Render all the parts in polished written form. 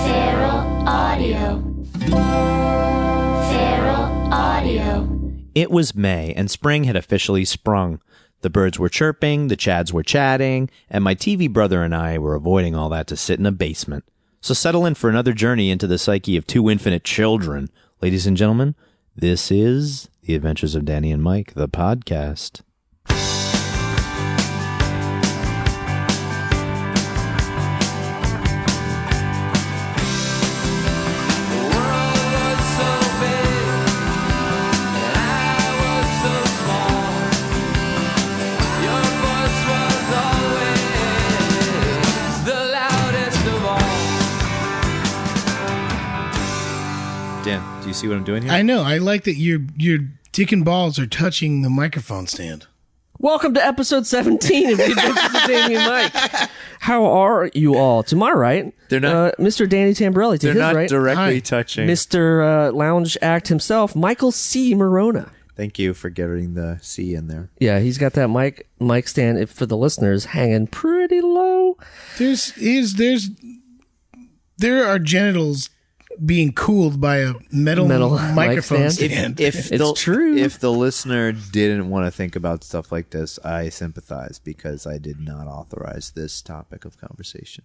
Feral Audio. Feral Audio. It was May, and spring had officially sprung. The birds were chirping, the chads were chatting, and my TV brother and I were avoiding all that to sit in a basement. So settle in for another journey into the psyche of two infinite children. Ladies and gentlemen, this is The Adventures of Danny and Mike, the podcast. Dan, do you see what I'm doing here? I know. I like that your dick and balls are touching the microphone stand. Welcome to episode 17 of The Adventures of Danny and Mike. How are you all? To my right, They're not- Mr. Danny Tamberelli. To They're his not right, directly Hi. touching. Mr. Lounge Act himself, Michael C. Morona. Thank you for getting the C in there. Yeah, he's got that mic stand, if for the listeners, hanging pretty low. There are genitals being cooled by a metal microphone mic stand. stand. It's true. If the listener didn't want to think about stuff like this, I sympathize because I did not authorize this topic of conversation.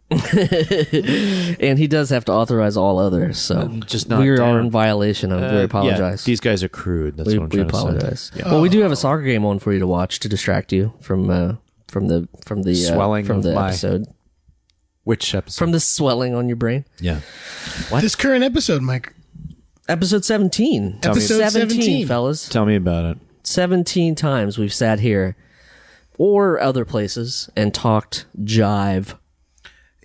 And he does have to authorize all others, so Just not we are down. in violation. I really apologize. Yeah, these guys are crude. That's we what I'm trying apologize. to say. Yeah. Well, we do have a soccer game on for you to watch to distract you from the Swelling from of the my- episode, Which episode? from the swelling on your brain. Yeah. This current episode, Mike. Episode 17. Episode 17. fellas. Tell me about it. 17 times we've sat here or other places and talked jive.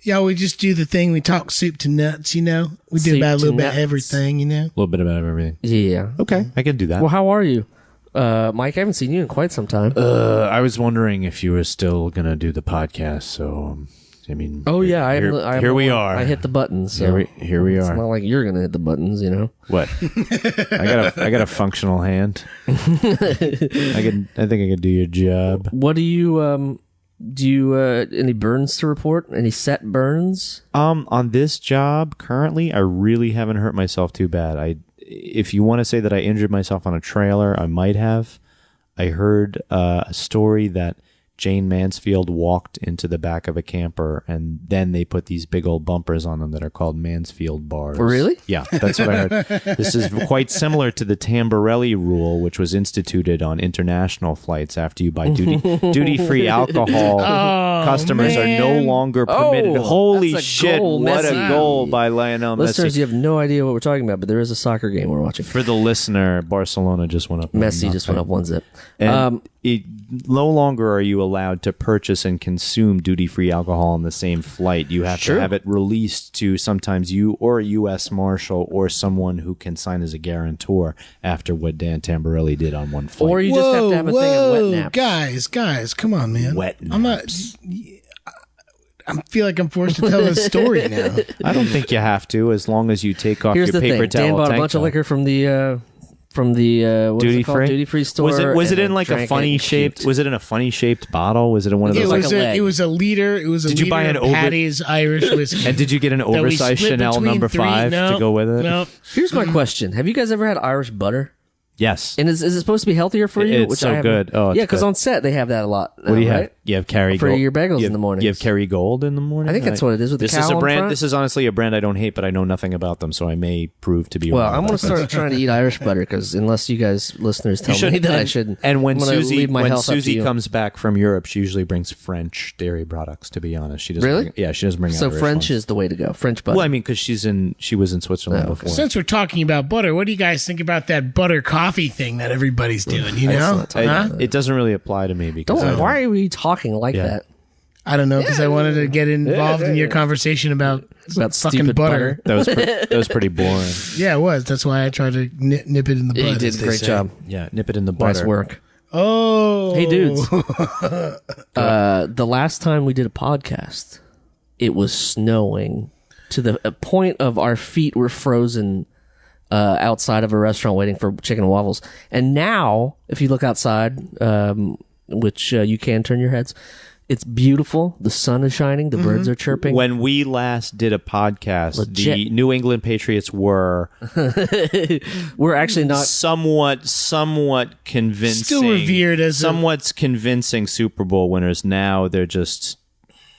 Yeah, we just do the thing. We talk soup to nuts, you know? We do Soup about a to little bit nuts. of everything, you know? A little bit about everything. Yeah. Okay, I can do that. Well, how are you? Mike, I haven't seen you in quite some time. I was wondering if you were still going to do the podcast, so, I mean... Oh, yeah. Here we are. I hit the buttons. So Here we it's are. not like you're going to hit the buttons, you know? What? I got a functional hand. I think I can do your job. What do you any burns to report? Any set burns? On this job currently, I really haven't hurt myself too bad. If you want to say that I injured myself on a trailer, I might have. I heard a story that Jane Mansfield walked into the back of a camper, and then they put these big old bumpers on them that are called Mansfield bars. Really? Yeah, that's what I heard. This is quite similar to the Tamberelli rule, which was instituted on international flights after you buy duty-free alcohol. Customers are no longer permitted. Oh, Holy that's a shit, goal, what Messi. a goal by Lionel Listeners, Messi. you have no idea what we're talking about, but there is a soccer game we're watching. For the listener, Barcelona just went up. Messi just went up 1-0. And no longer are you allowed to purchase and consume duty-free alcohol on the same flight. You have to have it released to sometimes you or a U.S. Marshal or someone who can sign as a guarantor after what Dan Tamberelli did on one flight. Or you just have to have a thing of wet naps. Guys, come on, man. Wet I'm not... I feel like I'm forced to tell this story now. I don't think you have to, as long as you take off Here's your the paper thing. towel. Dan bought a tank bunch of top. liquor from the what is it called? Duty-free store. Was it and in like a drank funny it shaped? and Was it in a funny shaped bottle? Was it in one of It those? like was a leg. it was a liter. It was a Did liter you buy an of over- Patty's Irish whiskey. And did you get an that we oversized split Chanel between number 5 no, to go with it? No. Here's my question: have you guys ever had Irish butter? Yes. And is it supposed to be healthier for you? It's so I haven't- good. Oh, it's yeah, because good. on set they have that a lot. What do you right? have? You have Kerry For Gold your bagels you have, in the mornings. You have Kerry Gold in the morning. I think that's what it is with the this cow is a in brand. front. This is honestly a brand I don't hate, but I know nothing about them, so I may prove to be Well, wrong. I'm going to about start trying to eat Irish butter because unless you guys listeners tell this. me that I shouldn't, And when I'm gonna leave my health up to Susie you. comes back from Europe, she usually brings French dairy products. To be honest, she doesn't. Really? She doesn't bring. so Irish French ones. is the way to go. French butter. Well, I mean, because she was in Switzerland before. Since we're talking about butter, what do you guys think about that butter coffee thing that everybody's doing? You know, It doesn't really apply to me because Don't. Why are we talking like Yeah. that? I don't know because I wanted to get involved in your conversation about About fucking stupid butter. that was pretty boring. Yeah, it was. That's why I tried to nip it in the bud. Yeah, you did as a they great say. job. Yeah, nip it in the butter. Nice work. Oh, Hey, dudes. The last time we did a podcast, it was snowing to the point of our feet were frozen outside of a restaurant waiting for chicken and waffles. And now, if you look outside, which you can turn your heads, It's beautiful. The sun is shining. The birds are chirping. When we last did a podcast, Legit. the New England Patriots were We're actually not. somewhat convincing. Still revered as somewhat convincing Super Bowl winners. Now they're just.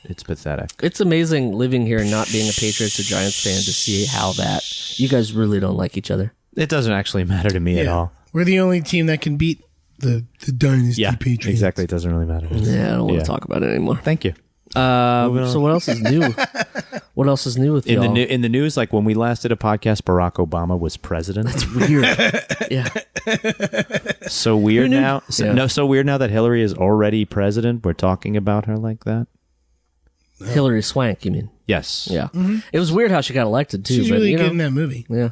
It's pathetic. It's amazing living here and not being a Patriots or Giants fan to see how that you guys really don't like each other. It doesn't actually matter to me at all. We're the only team that can beat the Dynasty Patriots. Exactly. It doesn't really matter. Yeah, I don't want to talk about it anymore. Thank you. So what else is new? What else is new with y'all? In the news, like when we last did a podcast, Barack Obama was president. It's weird. Yeah. So weird now. Yeah. So weird now that Hillary is already president. We're talking about her like that. Hillary Swank, you mean? Yes. Yeah. It was weird how she got elected too. She's but, really you good know, in that movie. Yeah.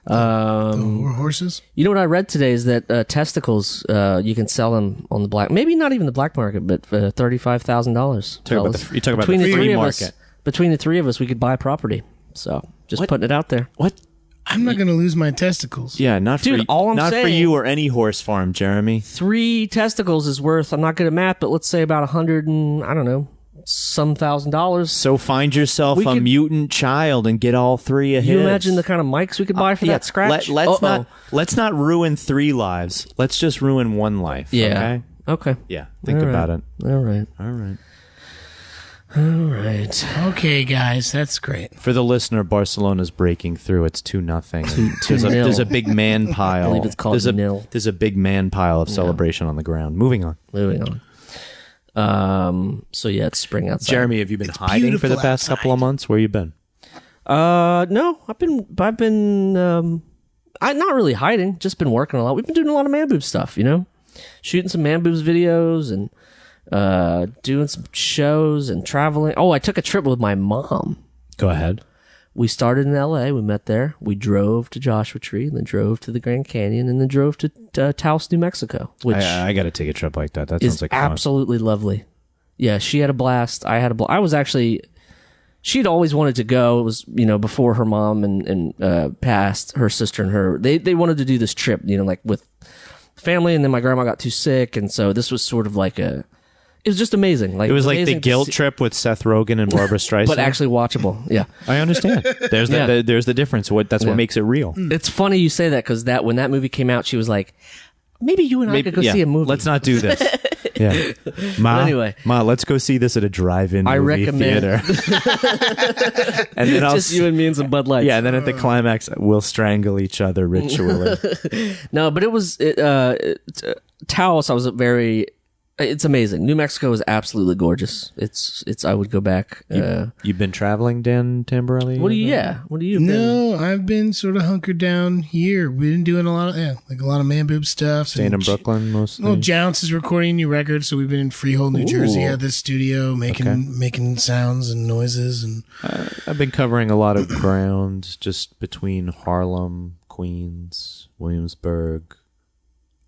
The horses. You know what I read today is that testicles you can sell them on the black, maybe not even the black market, but for $35,000. You talk about Between the the free three of market. us, between the three of us, we could buy property. So just putting it out there. What? I'm not going to lose my testicles. Yeah, not Dude, for all I'm not for saying- you or any horse farm, Jeremy. 3 testicles is worth, I'm not good at math, but let's say about 100 and I don't know, some $1,000. So find yourself We a could- mutant child and get all 3 of his. You imagine the kind of mics we could buy for that scratch? Let's not ruin 3 lives. Let's just ruin 1 life. Yeah. Okay. Okay. Yeah. Think All about right. it. All right. All right. All right. Okay, guys, that's great. For the listener, Barcelona's breaking through. It's 2-0. There's nil. a big man pile. I believe it's called there's nil. There's a big man pile of celebration on the ground. Moving on. Moving on. So yeah, it's spring outside. Jeremy, have you been hiding for the beautiful past couple of months? Where you been? No, I've been not really hiding, just been working a lot. We've been doing a lot of man boob stuff, you know? Shooting some man boobs videos and doing some shows and traveling. Oh, I took a trip with my mom. Go ahead. We started in LA, we met there. We drove to Joshua Tree, then drove to the Grand Canyon, and then drove to Taos, New Mexico, which I got to take a trip like that. That is sounds like fun. absolutely lovely. Yeah, she had a blast. I had a blast. I was actually, she'd always wanted to go. It was, before her mom and passed, her sister and her, they wanted to do this trip, like with family, and then my grandma got too sick, and so this was sort of like it was just amazing. Like It was like the amazing to guilt see- trip with Seth Rogen and Barbara Streisand. but actually watchable. Yeah. I understand. There's Yeah. there's the difference. That's what makes it real. It's funny you say that because when that movie came out, she was like, maybe you and I could go see a movie. Let's not do this. Yeah. Ma, anyway. Ma, let's go see this at a drive-in I movie recommend- theater. And then just you and me and some Bud Lights. yeah, and then at the climax, we'll strangle each other ritually. No, but it was Taos. I was it's amazing. New Mexico is absolutely gorgeous. It's I would go back. You've been traveling, Dan Tamberelli? What do you been? No, I've been sort of hunkered down here. We've been doing a lot of man boob stuff. Staying in Brooklyn mostly? Well, Jounce is recording a new record, so we've been in Freehold, New Jersey at this studio, making sounds and noises. And I've been covering a lot of ground just between Harlem, Queens, Williamsburg.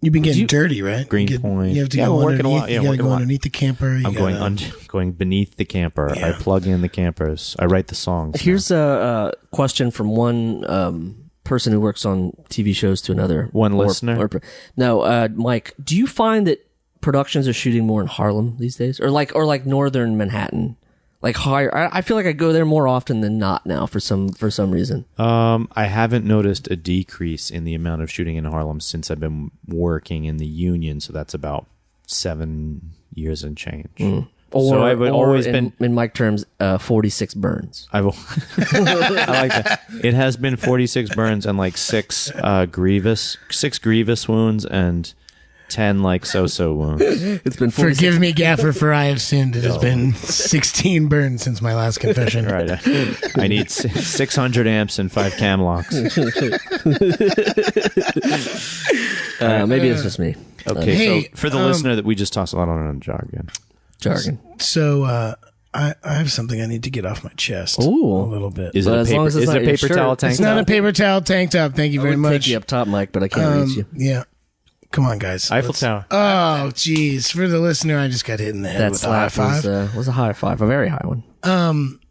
you've been getting dirty, right? Greenpoint. You have to Yeah, go I'm working a underneath. lot. Yeah, You I'm got to working a go lot. underneath the camper. I'm going beneath the camper. I plug in the campers. I write the songs. Here's a question from one person who works on TV shows to another. One listener? No, Mike. Do you find that productions are shooting more in Harlem these days, or like northern Manhattan? Like higher, I feel like I go there more often than not now for some reason. I haven't noticed a decrease in the amount of shooting in Harlem since I've been working in the union, so that's about 7 years and change. So I've always been in Mike terms, 46 burns. I like that. It has been 46 burns and like 6 grievous wounds and 10 like so wounds. It's been 46. Forgive me, Gaffer, for I have sinned. It has been 16 burns since my last confession. Right. I need 600 amps and 5 cam locks. Maybe it's just me. Okay, Hey, so for the listener that we just tossed a lot on jargon. So I have something I need to get off my chest Ooh. a little bit. Is it But a as long paper, as it's is it not a your paper shirt. towel tank? It's not a paper towel tank top. Thank you very I would much. take you up top, Mike, but I can't reach you. Yeah. Come on, guys. Eiffel Tower. Oh, geez. For the listener, I just got hit in the head That with a high slap five. was a high five, a very high one.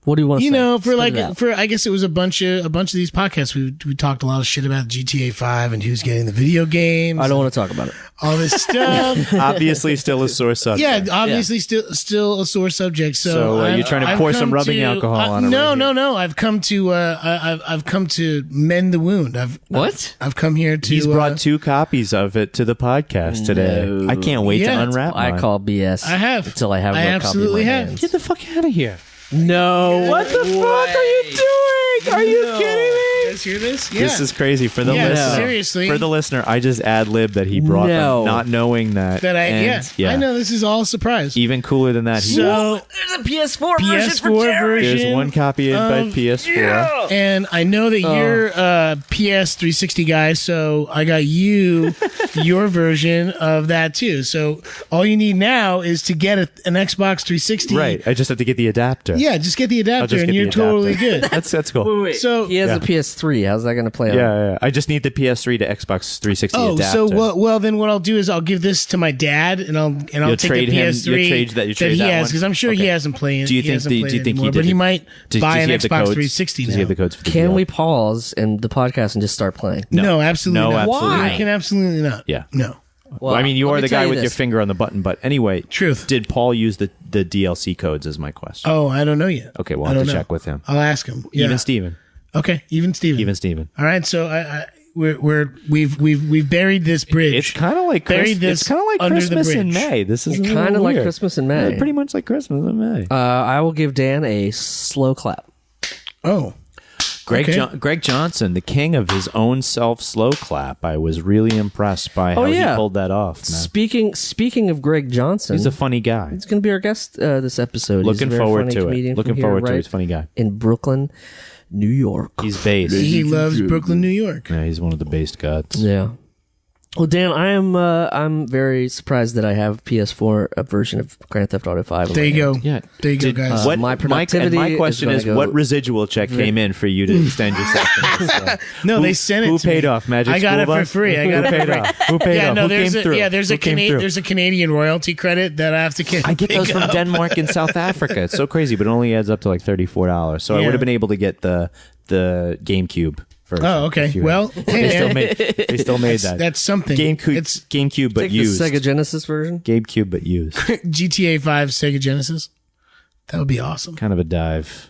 What do you want to You say? know, Spit it out. I guess it was a bunch of these podcasts. We talked a lot of shit about GTA 5 and who's getting the video games. I don't want to talk about it. all this stuff. Obviously, still a sore subject. Yeah, obviously still a sore subject. So you're trying to I've pour some come rubbing alcohol on it. No, right here. no. I've come to I've come to mend the wound. I've come here to. He's brought 2 copies of it to the podcast today. No. I can't wait Yeah. to unwrap mine. I call BS. I have. until I have I a copy absolutely in my have. hands. Get the fuck out of here. No. What the fuck are you doing? Are you kidding me? You guys hear this? Yeah. This is crazy for the Yeah, listener. seriously. For the listener, I just ad-libbed that he brought No. them, not knowing that. I know this is all a surprise. Even cooler than that, So There's a PS4 version for PS4 Jerry. version. there's one copy in by PS4. And I know that you're a PS360 guy, so I got you your version of that too. So all you need now is to get an Xbox 360. Right. I just have to get the adapter. Yeah, just get the I'll adapter just and get you're the adapter. totally good. That's cool. Wait. So He has Yeah. a PS3. How's that going to play out? Yeah. I just need the PS3 to Xbox 360 Oh, adapter. so well, then what I'll do is I'll give this to my dad, and I'll You'll take trade the him- PS3 you'll trade that- you trade he that has one? because I'm sure he Okay. hasn't played. Do you he think hasn't the- played do you think he anymore, did but he it- might Does buy he an have the Xbox codes? 360 Does he have now. the codes for the Can deal? we pause and the podcast and just start playing? No, absolutely No, not. absolutely We not. can absolutely not. Yeah. No. Well, I mean, you let are me the tell guy you with your this. finger on the button, but anyway. Truth. Did Paul use the DLC codes is my question. Oh, I don't know yet. Okay, we'll I have to don't know. check with him. I'll ask him. Yeah. Even Steven. Okay, even Steven. Even Steven. All right, so we've buried this bridge. It's kind of like Buried this it's kind of like under the Christmas in bridge. May. This is Kind of like Christmas in May. Pretty much like Christmas in May. I will give Dan a slow clap. Oh, Greg okay. Greg Johnson, the king of his own self slow clap. I was really impressed by how he pulled that off. Man. Speaking of Greg Johnson, He's a funny guy. he's going to be our guest this episode. He's Looking a very forward funny to comedian it. from Looking here, forward to it. right He's a funny guy. in Brooklyn, New York. He's based. he loves Brooklyn, New York. Yeah, he's one of the based gods. Yeah. Well, Dan, I'm very surprised that I have PS4 a version of Grand Theft Auto 5. There you go. Yeah. There you go, guys. What, my productivity my question is is, gonna what go- residual check came in for you to extend yourself? In this, No, Who- they sent it Who to paid me. off? Magic I got School it for Bus? free. I Who got it for paid free. off? Who paid Yeah, off? no, Who there's came through? there's Who came through? there's a Canadian royalty credit that I have to I get those from Denmark and South Africa. It's so crazy, but it only adds up to like $34. So I Yeah. would have been able to get the GameCube version. Oh, okay. if you Well, had. hey, man. They still made that. That's something. GameCube, It's GameCube, but Take used. the Sega Genesis version. GameCube, but used. GTA 5 Sega Genesis. That would be awesome. Kind of a dive.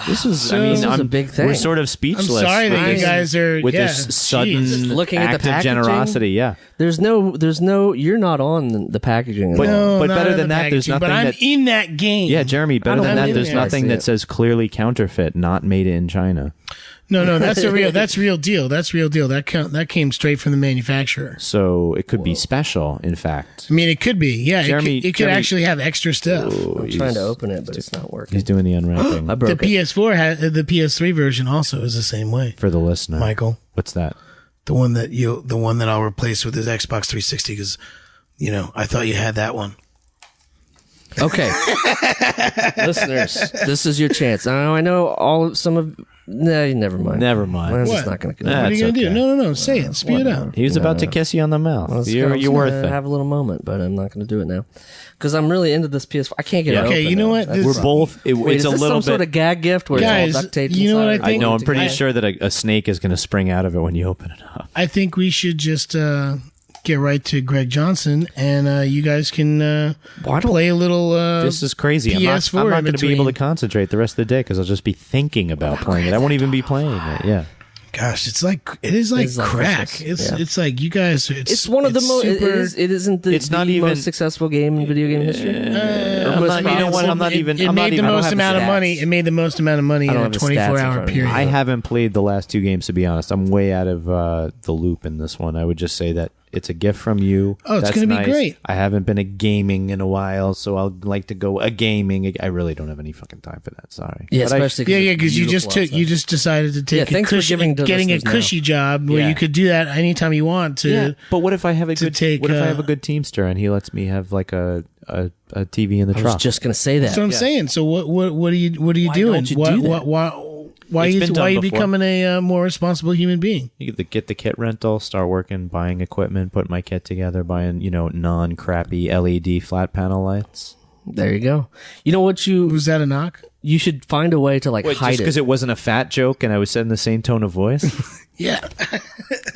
This is, so- I mean, This is a big thing. We're sort of I'm speechless. sorry that you with- guys are with yeah, this sudden jeez. Looking at the act of packaging? generosity. Yeah, There's no. You're not on the packaging. At But- all. No, but not better in than the that, there's packaging, but nothing I'm that- in that game. yeah, Jeremy. Better don't than that, believe there's it. nothing I see that it. says clearly counterfeit, not made in China. No, that's real deal. That's real deal. That came straight from the manufacturer. So it could be special. In fact, I mean, it could be. Yeah, Jeremy- it could Jeremy- actually have extra stuff. I'm trying to open it, but it's not working. he's doing the unwrapping I The broke it. PS4 the PS3 version also is the same way. for the listener. Michael, What's that? the one that I'll replace with this Xbox 360 because, I thought you had that one. Okay, listeners, this is your chance. I know some of. No, never mind. Never mind. I'm What? just not going to. What are That's you gonna okay. do? No. Say it. Speed it out. He was about to kiss you on the mouth. You're I'm worth gonna it. have a little moment, but I'm not going to do it now because I'm really into this PS4. I can't get it. Okay, open you know now. what? That's- This- We're both. Wait, It's is a this little some bit. sort of gag gift where Guys, it's all duct taped you know what I inside? think? No, I'm pretty I- sure that a snake is going to spring out of it when you open it up. I think we should just get right to Greg Johnson, and you guys can play a little. This is crazy. I'm PS4 not in going to be able to between. concentrate the rest of the day because I'll just be thinking about playing it. I won't even be playing it. Yeah. Gosh, it is like crack. Christmas. Yeah. It's like you guys. It's one of the most. It isn't the, It's not the even- most successful game in video game history. I'm not, you know what? I'm not even. It I'm not made the even. most have amount of stats. money. It made the most amount of money I in don't a have the stats in 24-hour front of me. period. I haven't played the last 2 games, to be honest. I'm way out of the loop in this one. I would just say that it's a gift from you. Oh, it's That's gonna be nice. great. I haven't been a gaming in a while, so I'll like to go a gaming. I really don't have any fucking time for that. Sorry. Yeah, But I- especially Yeah, because you beautiful just decided to take Yeah, a thanks for cushy, giving to getting a listeners now. cushy job where Yeah. you could do that anytime you want to. Yeah, but what if I have a to good? take, What if I have a good Teamster and he lets me have like a TV in the I was truck? just going to say that. That's what I'm saying. So what are you Why doing? don't you do that? Why It's are been you done before. becoming a more responsible human being? You get the kit rental, start working, buying equipment, put my kit together, buying non-crappy LED flat panel lights. There you go. You know what Was that a knock? you should find a way to like Wait, hide just because it. it wasn't a fat joke and I was said in the same tone of voice? Yeah.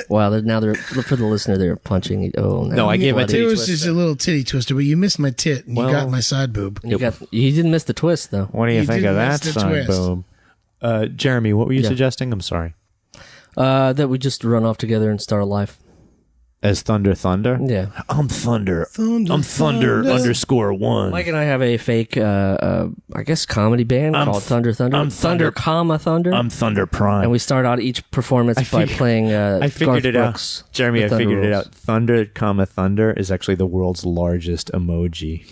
Wow, now they're for the listener. They're punching. Oh No, I gave it It to was just a little titty twister, but you missed my tit and you got my side boob. You didn't miss the twist though. What do you You think of didn't that miss the side twist. boob? Jeremy, what were you suggesting? I'm sorry. That we just run off together and start a life. As Thunder? Yeah. I'm Thunder. I'm Thunder _1. Mike and I have a fake, I guess, comedy band called Thunder. I'm Thunder, Thunder. I'm Thunder Prime. And we start out each performance by playing I figured Garth it Brooks, out. Jeremy, The I Thunder figured it Rules. out. Thunder, is actually the world's largest emoji.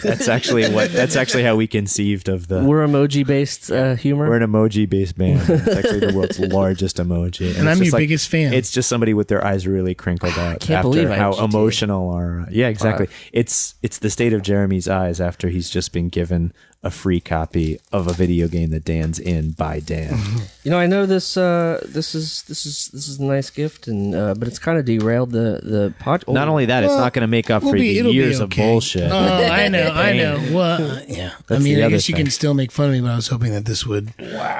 That's actually how we conceived of the... We're emoji-based humor. We're an emoji-based band. It's actually the world's largest emoji. And I'm it's your just like- biggest fan. It's just somebody with their eyes really crinkled out can't after believe I how have GTA. emotional our... yeah, exactly. It's the state of Jeremy's eyes after he's just been given a free copy of a video game that Dan's in by Dan. You know, I know this is a nice gift, and but it's kind of derailed the pod. Not only that, it's not going to make up for the it'll be years of okay. bullshit. Oh, I know. Well, yeah. That's I mean, the I other guess you thing. can still make fun of me, but I was hoping that this would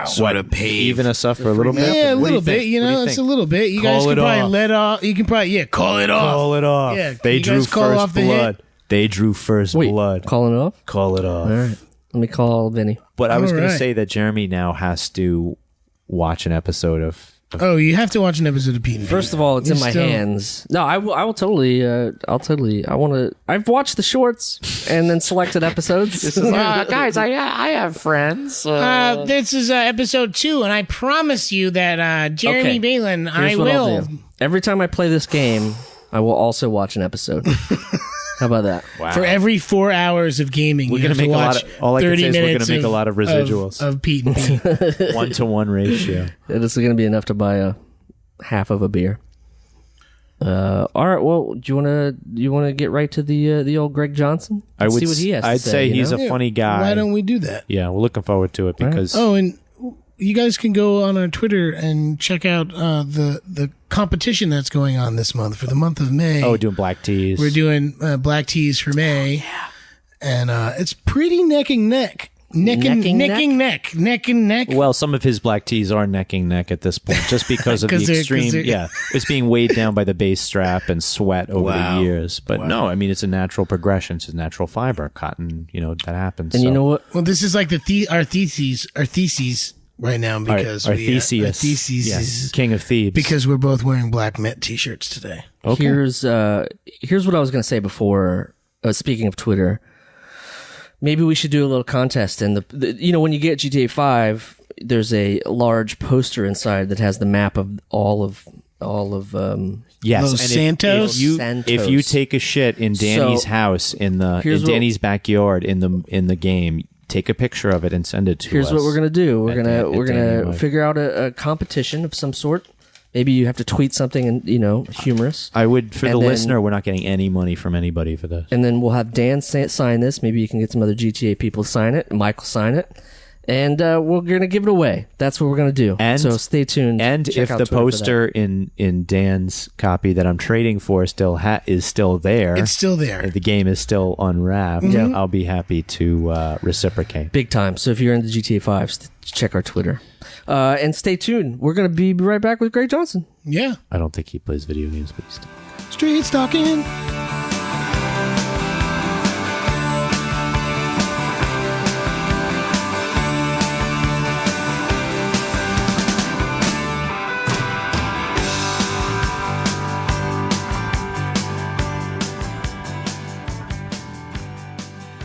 sort of pave. Even us up for a little bit? Yeah, a What do little you think? bit. You What do know, you it's a think? little bit. You Call guys it can probably off. let off. You can probably call it off. Call it off. Yeah, They you drew guys call first off the hit? blood. They drew first Wait, blood. calling it off. Call it off. All right, let me call Vinny. But I was going to Alright. say that Jeremy now has to watch an episode of Oh, you have to watch an episode of Pete and Pete. First of all, it's You in my still- hands. No, I will totally. I'll totally. I want to. I've watched the shorts and then selected episodes. Guys, I have friends. This is episode 2, and I promise you that Jeremy Okay. Balin, Here's I what I'll will. do. Every time I play this game, I will also watch an episode. How about that? wow. For every 4 hours of gaming, We're you gonna have to make a lot watch of- all I can 30 say is we're gonna minutes make a lot of residuals. of Pete and Pete. 1-to-1 ratio. This is going to be enough to buy a half of a beer. All right. Well, do you want to get right to the old Greg Johnson? Let's see what he has to I'd say you he's know? a funny guy. Why don't we do that? Yeah, we're looking forward to it because Oh, and you guys can go on our Twitter and check out the competition that's going on this month for the month of May. we're doing black teas. We're doing black teas for May, and it's pretty neck and neck. Neck and neck. Well, some of his black teas are necking neck at this point, just because of the 'Cause they're- extreme. they're- It's being weighed down by the base strap and sweat over the years. But no, I mean it's a natural progression. It's a natural fiber. Cotton, that happens. And you know what? Well, this is like our theses right now because our we, Theseus, our theses yes, is King of Thebes. because we're both wearing black Met t-shirts today. Okay. Here's what I was going to say before. Speaking of Twitter, maybe we should do a little contest. And when you get GTA 5, there's a large poster inside that has the map of all of yes, Los and Santos? if you take a shit in Danny's So, house in here's what- Danny's backyard in the game, take a picture of it and send it to us. Here's what we're gonna do. We're At gonna Dan- we're at Danny gonna Mike. figure out a competition of some sort. Maybe you have to tweet something and humorous, I would for and the then- listener. We're not getting any money from anybody for this. and then we'll have Dan sign this. Maybe you can get some other GTA people to sign it. Michael sign it, and we're gonna give it away. That's what we're gonna do. And- so stay tuned. And Check if out the Twitter for that. poster in Dan's copy that I'm trading for is still there, It's still there. the game is still unwrapped. I'll be happy to reciprocate. big time. So if you're into GTA 5, check our Twitter. And stay tuned. We're going to be right back with Greg Johnson. Yeah. I don't think he plays video games, but he's still. Street stalking.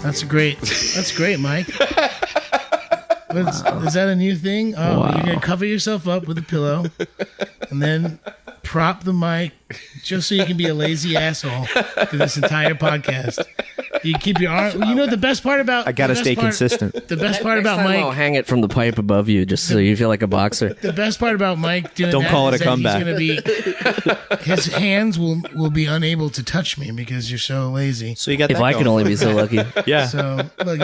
That's great, Mike. Is that a new thing? Oh, you're going to cover yourself up with a pillow and then prop the mic just so you can be a lazy asshole for this entire podcast. You keep your arm. You know the best part about I gotta the best stay part- consistent. The best part about I'll Mike. hang it from the pipe above you just so you feel like a boxer. The best part about Mike doing Don't that call it is a that comeback. He's gonna be, his hands will be unable to touch me because you're so lazy. So you got If that I could going. only be so lucky. Yeah, So look,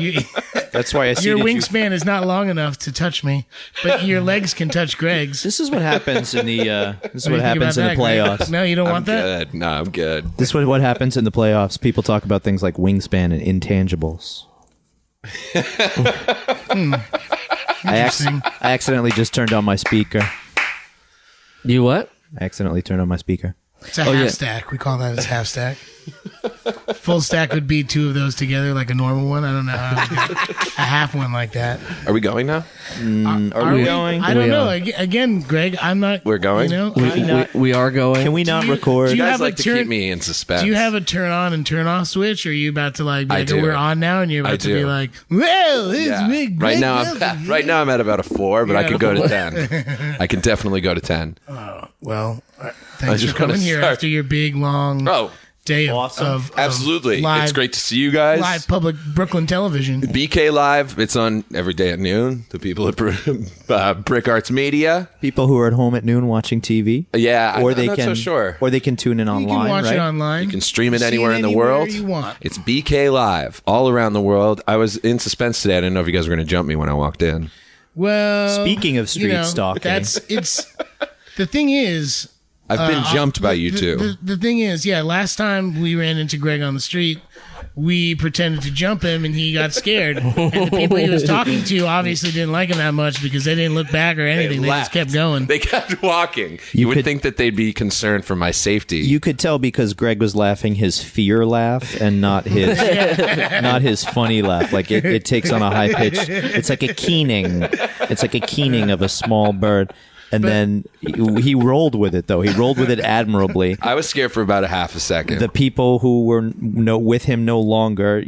that's why I see your that you- wingspan is not long enough to touch me, but your legs can touch Greg's. This is what happens in the. This is What what do you think happens in about the that, Greg? playoffs. No, you don't want that. Good. No, I'm good. This is what happens in the playoffs. People talk about things like wingspan wingspan and intangibles. Interesting. I accidentally just turned on my speaker. You what? I accidentally turned on my speaker. It's a half stack. We call that as half stack. Full stack would be two of those together, like a normal one. I don't know how to do a half one like that. Are we going now? Are we going? I don't We know. are. Again, Greg, I'm not. We're going? You know, We are going. Can we not record? do You you guys have a like to turn- keep me in suspense. do you have a turn on and turn off switch? Or are you about to like be I like, do. oh, we're on now, and you're I about to be do. like, well, it's Yeah. me, Greg Right now, Nelson. right now I'm at about a 4, but I Yeah. could go to 10. I can definitely go to 10. Well, thanks just for coming wanna here start. after your big long Oh, day Awesome. of absolutely. live, It's great to see you guys. live public Brooklyn television. BK Live, it's on every day at noon. The people at Brick Arts Media. People who are at home at noon watching TV. Yeah, Or I'm they not can, so sure. or they can tune in You online. can watch right? it online. You can stream it See anywhere in the anywhere world. you want. It's BK Live all around the world. I was in suspense today. I didn't know if you guys were going to jump me when I walked in. Well, Speaking of street stalking. it's the thing is. I've been jumped by you two. The thing is, yeah, last time we ran into Greg on the street, we pretended to jump him and he got scared. And the people he was talking to obviously didn't like him that much because they didn't look back or anything. They just left. kept going. They kept walking. You would could- think that they'd be concerned for my safety. You could tell because Greg was laughing his fear laugh and not his not his funny laugh. Like it takes on a high pitch. It's like a keening. It's like a keening of a small bird. And then he rolled with it, though. He rolled with it admirably. I was scared for about a half a second. The people who were with him no longer,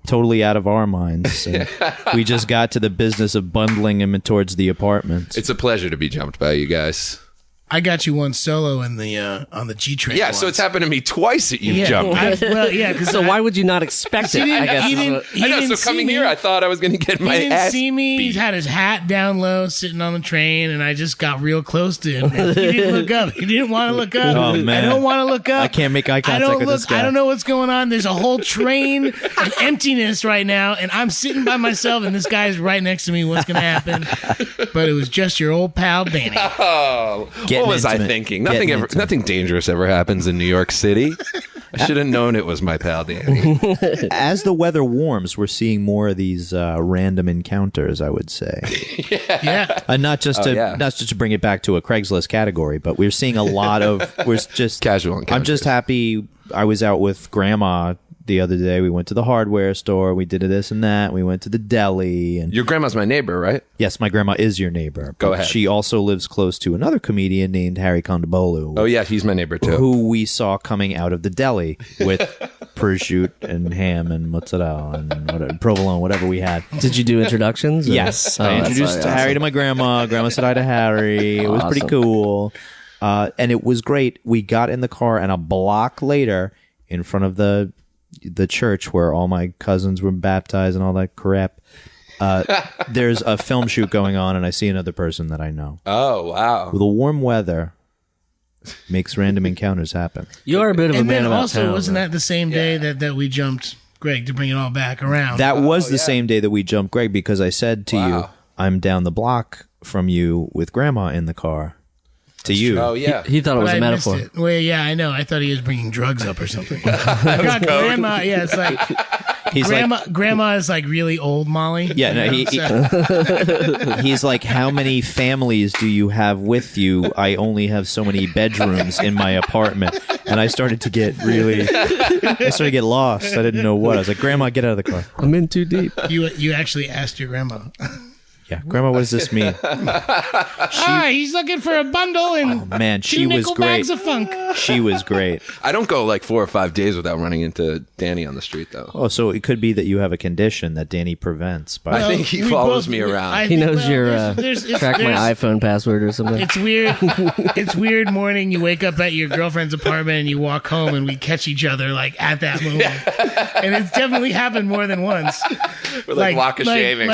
totally out of our minds. And we just got to the business of bundling him towards the apartment. It's a pleasure to be jumped by you guys. I got you one solo in the on the G train. Yeah, so it's happened to me twice that you've yeah. jumped me. Well, yeah, because So why would you not expect it? I guess. he is didn't, what- he I know, didn't so coming see here, me. I thought I was going to get my He didn't ass see me. He beat. had his hat down low, sitting on the train, and I just got real close to him. He didn't look up. He didn't want to look up. Oh, man. I don't want to look up. I can't make eye I contact don't with look. this guy. I don't know what's going on. There's a whole train of emptiness right now, and I'm sitting by myself, and this guy's right next to me. What's going to happen? But it was just your old pal Danny. Oh, Getting what was I intimate. thinking? Getting Nothing dangerous ever happens in New York City. I should have known it was my pal Danny. As the weather warms, we're seeing more of these random encounters, I would say. Yeah. And not just to bring it back to a Craigslist category, but we're seeing a lot of Casual I'm encounters. just happy. I was out with Grandma the other day. We went to the hardware store. We did this and that. We went to the deli. And Your grandma's my neighbor, right? yes, my grandma is your neighbor. Go but ahead. She also lives close to another comedian named Harry Kondabolu. Oh, yeah, he's my neighbor, too. Who we saw coming out of the deli with prosciutto and ham and mozzarella and whatever, provolone, whatever we had. Did you do introductions? or- Yes, Oh, I that's introduced awesome. Harry to my grandma. Grandma said hi to Harry. It was pretty cool. And it was great. We got in the car, and a block later, in front of the church where all my cousins were baptized and all that crap, there's a film shoot going on, and I see another person that I know. Oh, wow. The warm weather makes random encounters happen. You are a bit of a And man then about also, town, wasn't though. that the same day that we jumped Greg to bring it all back around? That was the same day that we jumped Greg, because I said to you, I'm down the block from you with Grandma in the car. To you. Oh, yeah. He thought it But was a I missed metaphor. it. Well, yeah, I know. I thought he was bringing drugs up or something. I got grandma. Yeah, it's like He's grandma is like really old Molly. Yeah, no, You know, so- he's like, how many families do you have with you? I only have so many bedrooms in my apartment. And I started to get lost. I didn't know what. I was like, Grandma, get out of the car. I'm in too deep. you actually asked your grandma. Yeah, Grandma, what does this mean? He's looking for a bundle and Man, she two was nickel great. bags of funk. She was great. I don't go like 4 or 5 days without running into Danny on the street, though. Oh, so it could be that you have a condition that Danny prevents. I think he follows me around. He knows your track my iPhone password or something. It's weird. It's weird morning. You wake up at your girlfriend's apartment and you walk home and we catch each other like at that moment. And it's definitely happened more than once. We're like walk of shaving.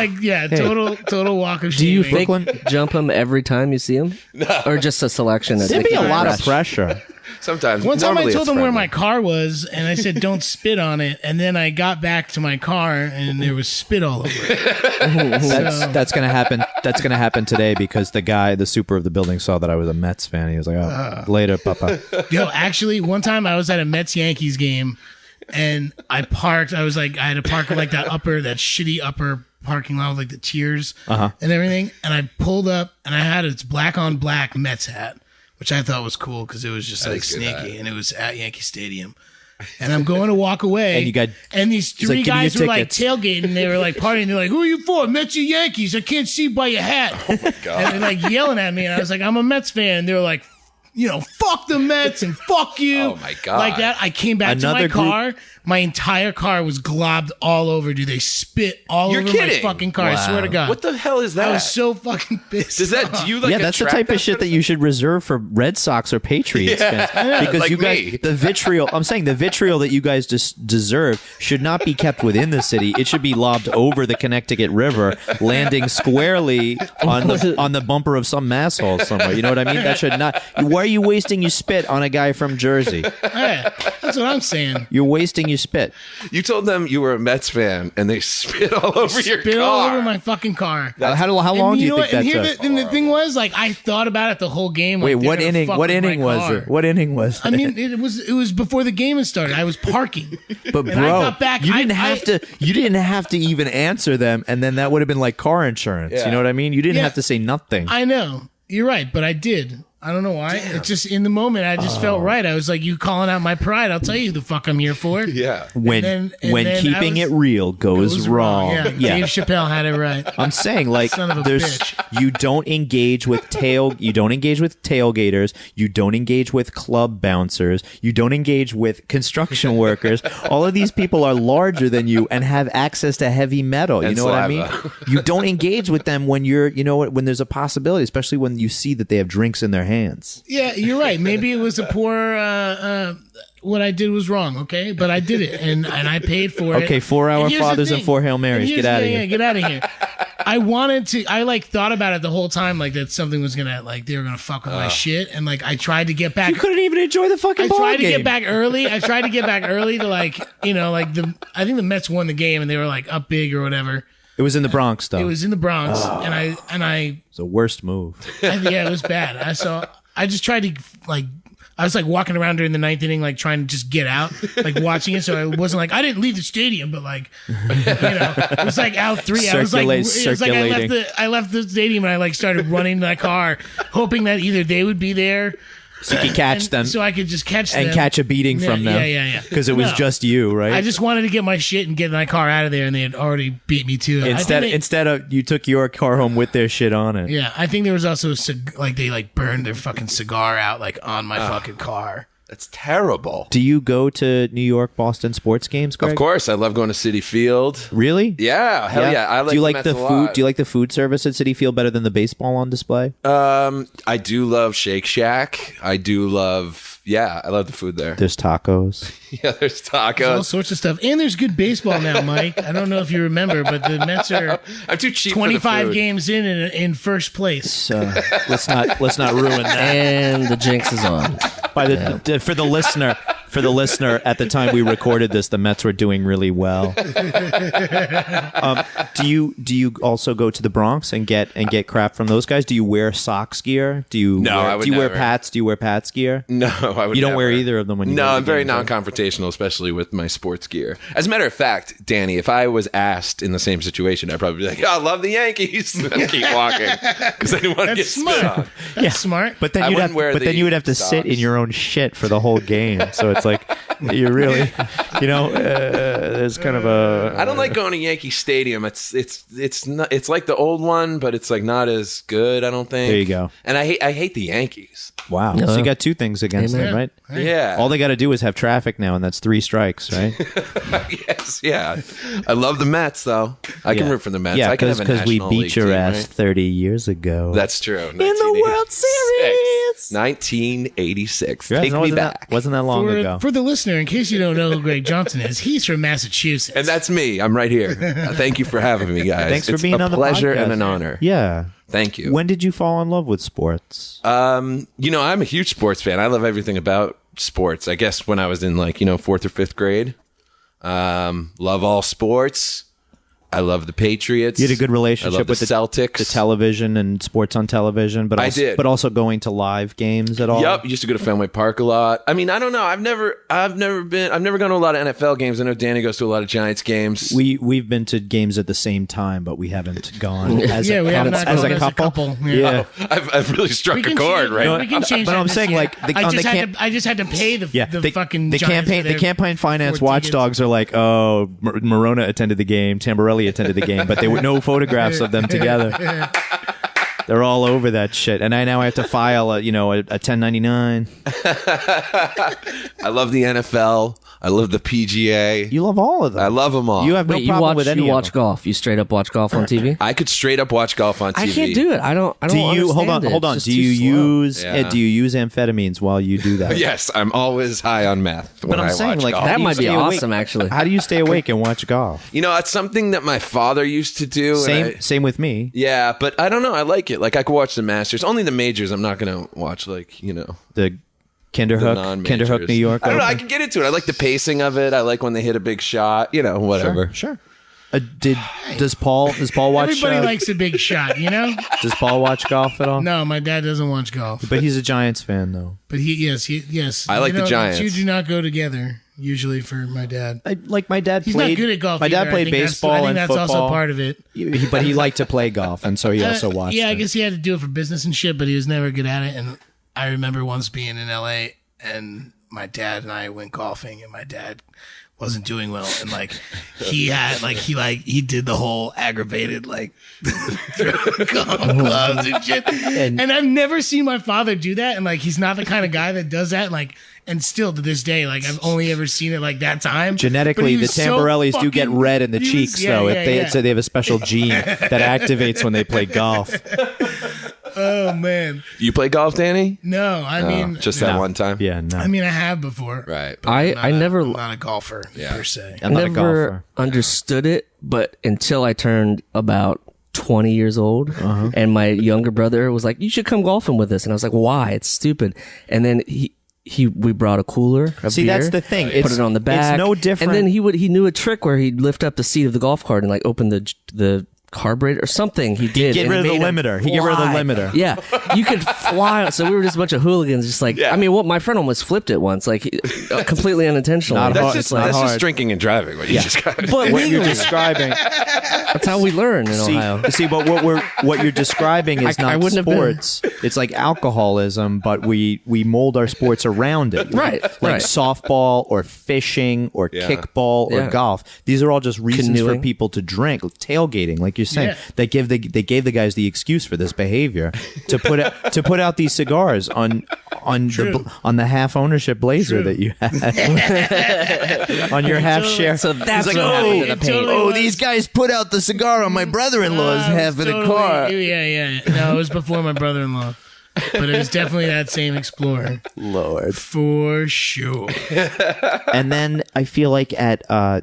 Total walk of Do shaving. you think jump him every time you see him? No. Or just a selection? That There'd they be a keep lot of fresh? pressure. Sometimes. One time I normally told it's them where friendly. my car was, and I said, "Don't spit on it." And then I got back to my car, and there was spit all over it. That's gonna happen. That's gonna happen today because the super of the building, saw that I was a Mets fan. He was like, "Oh, later, Papa." Yo, actually, one time I was at a Mets Yankees game, and I parked. I had to park in like that shitty upper parking lot with like the tiers and everything. And I pulled up, and I had its black on black Mets hat, which I thought was cool because it was just like sneaky, and it was at Yankee Stadium. And I'm going to walk away, and these three guys were like tailgating. They were like partying. They're like, "Who are you for? Mets or Yankees? I can't see by your hat." Oh my God. And they're like yelling at me, and I was like, "I'm a Mets fan." And they were like, fuck the Mets and fuck you. Oh my God. Like that. I came back to my car. My entire car was globbed all over, dude. They spit all over my fucking car. Wow. I swear to God. What the hell is that? I was so fucking pissed. Does that, do you like that's the type of shit that you should reserve for Red Sox or Patriots fans. Because like you guys, the vitriol, I'm saying the vitriol that you guys just deserve should not be kept within the city. It should be lobbed over the Connecticut River, landing squarely on the bumper of some masshole somewhere. You know what I mean? That should not. Why are you wasting your spit on a guy from Jersey? Yeah, that's what I'm saying. You're wasting your spit. You told them you were a Mets fan, and they spit all over your car. Spit all over my fucking car. How long do you think that took? And the thing was, like, I thought about it the whole game. Like, wait, what inning? What inning was it? What inning was it? I mean, it was before the game had started. I was parking, but bro, I got back, you didn't have to even answer them, and then that would have been like car insurance. Yeah. You know what I mean? You didn't have to say nothing. I know. You're right, but I did. I don't know why. Damn. It just in the moment, I just felt right. I was like, "You calling out my pride? I'll tell you the fuck I'm here for." Yeah. When keeping it real goes wrong. Yeah. Dave Chappelle had it right. I'm saying, like, you don't engage with tailgaters. You don't engage with club bouncers. You don't engage with construction workers. All of these people are larger than you and have access to heavy metal. You know what I mean? You don't engage with them when when there's a possibility, especially when you see that they have drinks in their hands. Yeah, you're right. Maybe it was a poor. What I did was wrong. Okay, but I did it, and I paid for it. Okay, 4 Our Fathers and 4 Hail Marys. Get out of here. Get out of here. I wanted to. I like thought about it the whole time, like that something was gonna they were gonna fuck with my shit, and like I tried to get back. You couldn't even enjoy the fucking ball game. I tried to get back early. I tried to get back early to I think the Mets won the game, and they were like up big or whatever. It was in the Bronx, though. It was in the Bronx, and I. It's the worst move. Yeah, it was bad. I just tried to I was like walking around during the ninth inning, like trying to just get out, like watching it. So I wasn't like I didn't leave the stadium, but like it was like out 3. I was like I left the stadium and I like started running my car, hoping that either they would be there. So you could catch them. So I could just catch them. And catch a beating from them. Yeah. Because it was just you, right? I just wanted to get my shit and get my car out of there, and they had already beat me to it. Instead of you took your car home with their shit on it. Yeah, I think there was also they burned their fucking cigar out on my fucking car. That's terrible. Do you go to New York, Boston sports games, Greg? Of course. I love going to Citi Field. Really? Yeah. Hell yeah. I like Do you like the food? Do you like the food service at Citi Field better than the baseball on display? I do love Shake Shack. I love the food there. There's tacos. Yeah, there's tacos. There's all sorts of stuff. And there's good baseball now, Mike. I don't know if you remember, but the Mets are I'm too cheap 25 games in first place. So let's not ruin that. And the jinx is on. For the listener, at the time we recorded this, the Mets were doing really well. Do you also go to the Bronx and get crap from those guys? Do you wear Sox gear? Do you wear Pats? Do you wear Pats gear? No, I would. You don't never. wear either of them when you. No, I'm very non-confrontational, especially with my sports gear. As a matter of fact, Danny, if I was asked in the same situation, I'd probably be like, "I love the Yankees," and keep walking because I didn't want to get smart. spit on. That's smart. But then you would have to sit in your own shit for the whole game. So it's like you're really, there's kind of a. I don't like going to Yankee Stadium. It's not. It's like the old one, but it's like not as good. I don't think. There you go. And I hate the Yankees. Wow. So you got two things against them, right? Yeah. All they got to do is have traffic now, and that's 3 strikes, right? Yes. Yeah. I love the Mets, though. I can root for the Mets. Yeah, because we beat your ass 30 years ago. That's true. In the World Series. 1986. Yes, Take me back. Wasn't that long ago? For the listener, in case you don't know who Greg Johnson is, he's from Massachusetts. And that's me. I'm right here. Thank you for having me, guys. Thanks for being on the podcast. It's a pleasure and an honor. Yeah. Thank you. When did you fall in love with sports? I'm a huge sports fan. I love everything about sports. I guess when I was in 4th or 5th grade. Love all sports. I love the Patriots. You had a good relationship I love with the Celtics. the television and sports on television, but I also, did. but also going to live games at all. Yep, used to go to Fenway Park a lot. I mean, I don't know. I've never gone to a lot of NFL games. I know Danny goes to a lot of Giants games. We've been to games at the same time, but we haven't gone as Yeah, we a, haven't as, gone as a as a couple. couple. Yeah. Yeah. I've really struck a chord, right? We can change But that I'm this saying, year. like, I just had to pay the fucking the Giants campaign for the their campaign finance 4 tickets. watchdogs are like, oh, Morona attended the game, Tamberelli attended the game, but there were no photographs of them together. They're all over that shit, and I now have to file a 1099. I love the NFL. I love the PGA. You love all of them. I love them all. You have no Wait, problem with any you of watch them. golf? You straight up watch golf on TV? I could straight up watch golf on TV. I can't do it. I don't. Do you understand it. hold on? It's Do just you too slow. use Yeah. do you use amphetamines while you do that? Yes, I'm always high on meth when But I'm I saying, watch like, golf. how That do you might be stay awake? awesome, actually. How do you stay awake and watch golf? You know, it's something that my father used to do. and Same with me. Yeah, but I don't know. I like it. Like, I could watch the Masters. Only the majors. I'm not going to watch, like, The the Kinderhook, non-majors. New York. I don't know. I Open. can get into it. I like the pacing of it. I like when they hit a big shot. Whatever. Sure. Does Paul watch? Everybody likes a big shot, you know? Does Paul watch golf at all? No, my dad doesn't watch golf. But he's a Giants fan, though. But yes. I like the Giants. The two do not go together, usually, for my dad. My dad He's played. not good at golf. My dad either. played I think baseball I think and that's football. also part of it. But he liked to play golf, and so he also watched. Yeah, I it. guess he had to do it for business and shit, but he was never good at it. And I remember once being in LA, and my dad and I went golfing, and my dad wasn't doing well, and he did the whole aggravated golf gloves and shit. And I've never seen my father do that, and he's not the kind of guy that does that. And still to this day, I've only ever seen it that time. Genetically, But he the was so Tamberellis do get fucking- red in the he was- cheeks, yeah, though. yeah. So they have a special gene that activates when they play golf. Oh man, You play golf, Danny? no, I mean, Just that No. one time? Yeah, no. I mean, I have before, Right. but I I'm never- not a golfer per se. I'm not a never golfer. understood it, but until I turned about 20 years old, and my younger brother was like, "You should come golfing with us," and I was like, "Why? It's stupid." And then we brought a cooler of See, beer, that's the thing. put It's- it on the back. it's no different- And then he knew a trick where he'd lift up the seat of the golf cart and open the carburetor or something. He did. get and rid it of the made him limiter. He'd get rid of the fly. limiter. Yeah, you could fly. So we were just a bunch of hooligans, just I mean, my friend almost flipped it once, completely unintentionally. Not That's hard. just, It's not that's just hard. drinking and driving. What you just got. But What you're legally, describing. that's how we learn in Ohio. But what you're describing is I not wouldn't have been. sports. It's like alcoholism, but we mold our sports around it. Right, Like right. softball or fishing or Yeah. kickball or Yeah. golf. These are all just reasons for Canoeing. people to drink. Tailgating, like you're saying. Yeah. They gave the guys the excuse for this behavior to put out these cigars on the half ownership Blazer that you had on your half share. So that's He's what happened to the paint. totally was. These guys put out the cigar on my brother-in-law's half of the Totally- car. Yeah. No, it was before my brother-in-law, but it was definitely that same Explorer Lord. for sure. And then I feel like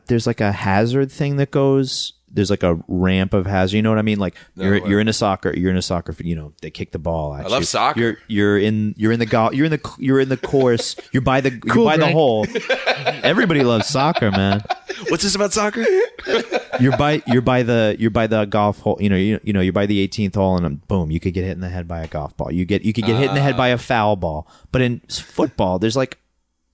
there's like a hazard thing that goes. There's like a ramp of hazard. You know what I mean? Like you're in a soccer. They kick the ball at you. I love soccer. You're in the golf. You're in the course. You're by the Greg. hole. Everybody loves soccer, man. What's this about soccer? You're by the golf hole. You're by the 18th hole, and boom, you could get hit in the head by a golf ball. You could get hit in the head by a foul ball. But in football, there's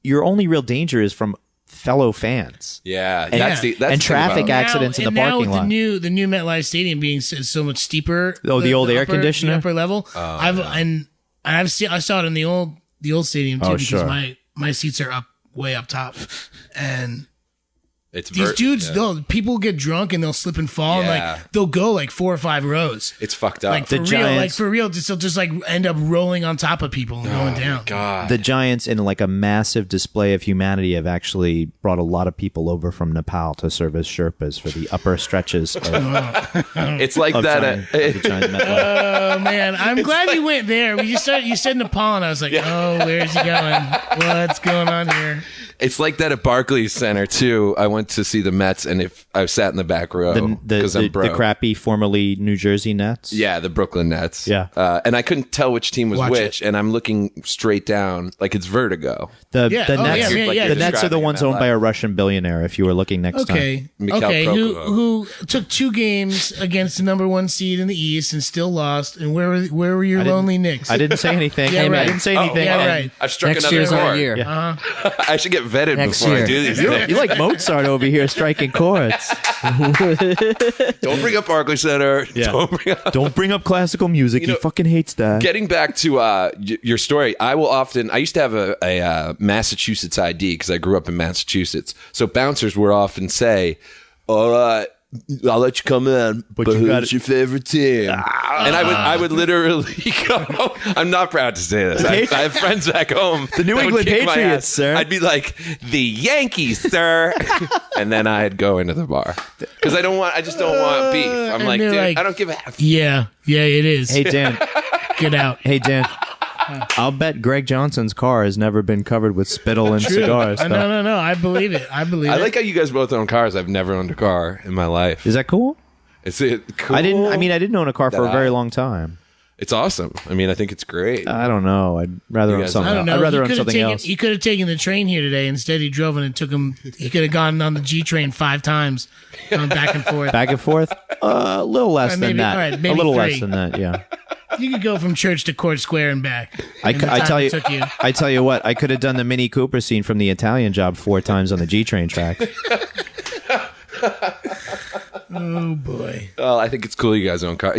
your only real danger is from fellow fans. Yeah. Yeah. That's the And thing about traffic it. accidents in the now parking with lot. the new MetLife Stadium being so much steeper. The old air upper- conditioner? the upper level. I saw it in the old stadium too Oh, because sure. my seats are way up top, and It's these dudes, people get drunk and they'll slip and fall, Yeah. and they'll go 4 or 5 rows. It's fucked up. For The real, Giants- for real, they'll just end up rolling on top of people and going down. God. The Giants, in a massive display of humanity, have actually brought a lot of people over from Nepal to serve as Sherpas for the upper stretches of, It's like of that. the Giant MetLife. Oh man, I'm glad you went there. You said Nepal, and I was like, oh, where's he going? What's going on here? It's like that at Barclays Center too. I went to see the Mets, and if I sat in the back row because I'm broke. The crappy formerly New Jersey Nets. Yeah, the Brooklyn Nets. Yeah. And I couldn't tell which team was Watch which, and I'm looking straight down like it's vertigo. The Yeah. Nets. Yeah, yeah, The Nets are the describing ones it owned out by a loud. Russian billionaire. If you were looking next time. Okay. Mikhail Okay. Prokhorov. Who took 2 games against the number 1 seed in the East and still lost? And where were your lonely Knicks? I didn't say anything. Yeah, right. I didn't say anything. yeah, And right. I've struck Next another year's our chord. year. Yeah. I should get vetted Next before year. I do these things. You like Mozart over here striking chords. Don't bring up Barclays Center. Yeah. Don't bring up classical music. You know, he fucking hates that. Getting back to your story, I used to have a Massachusetts ID because I grew up in Massachusetts. So bouncers would often say, all right, I'll let you come in, but you who's gotta- your favorite team? And I would literally go, I'm not proud to say this. I have friends back home. The New that would England kick my Patriots, ass. sir. I'd be like, the Yankees, sir. And then I'd go into the bar. Because I just don't want beef. I'm And like, they're dude, like- I don't give a F. Yeah, it is. Hey Dan. Get out. Hey Dan. I'll bet Greg Johnson's car has never been covered with spittle and cigars. though. No. I believe it. I believe I it. like how you guys both own cars. I've never owned a car in my life. Is that cool? Is it cool? I didn't own a car for a That very I- long time. It's awesome. I mean, I think it's great. I don't know. I'd rather You own guys- something I don't else. know. I'd rather He own could have something taken. else. He could have taken the train here today. Instead, he drove and it took him. He could have gone on the G train 5 times, going back and forth. Back and forth? A little less than maybe- that. all right, A maybe little 3. less than that, yeah. You could go from church to Court Square and back. I in the time tell it you, took you. I tell you what, I could have done the Mini Cooper scene from the Italian Job 4 times on the G train track. Oh boy. Oh, I think it's cool you guys own cars.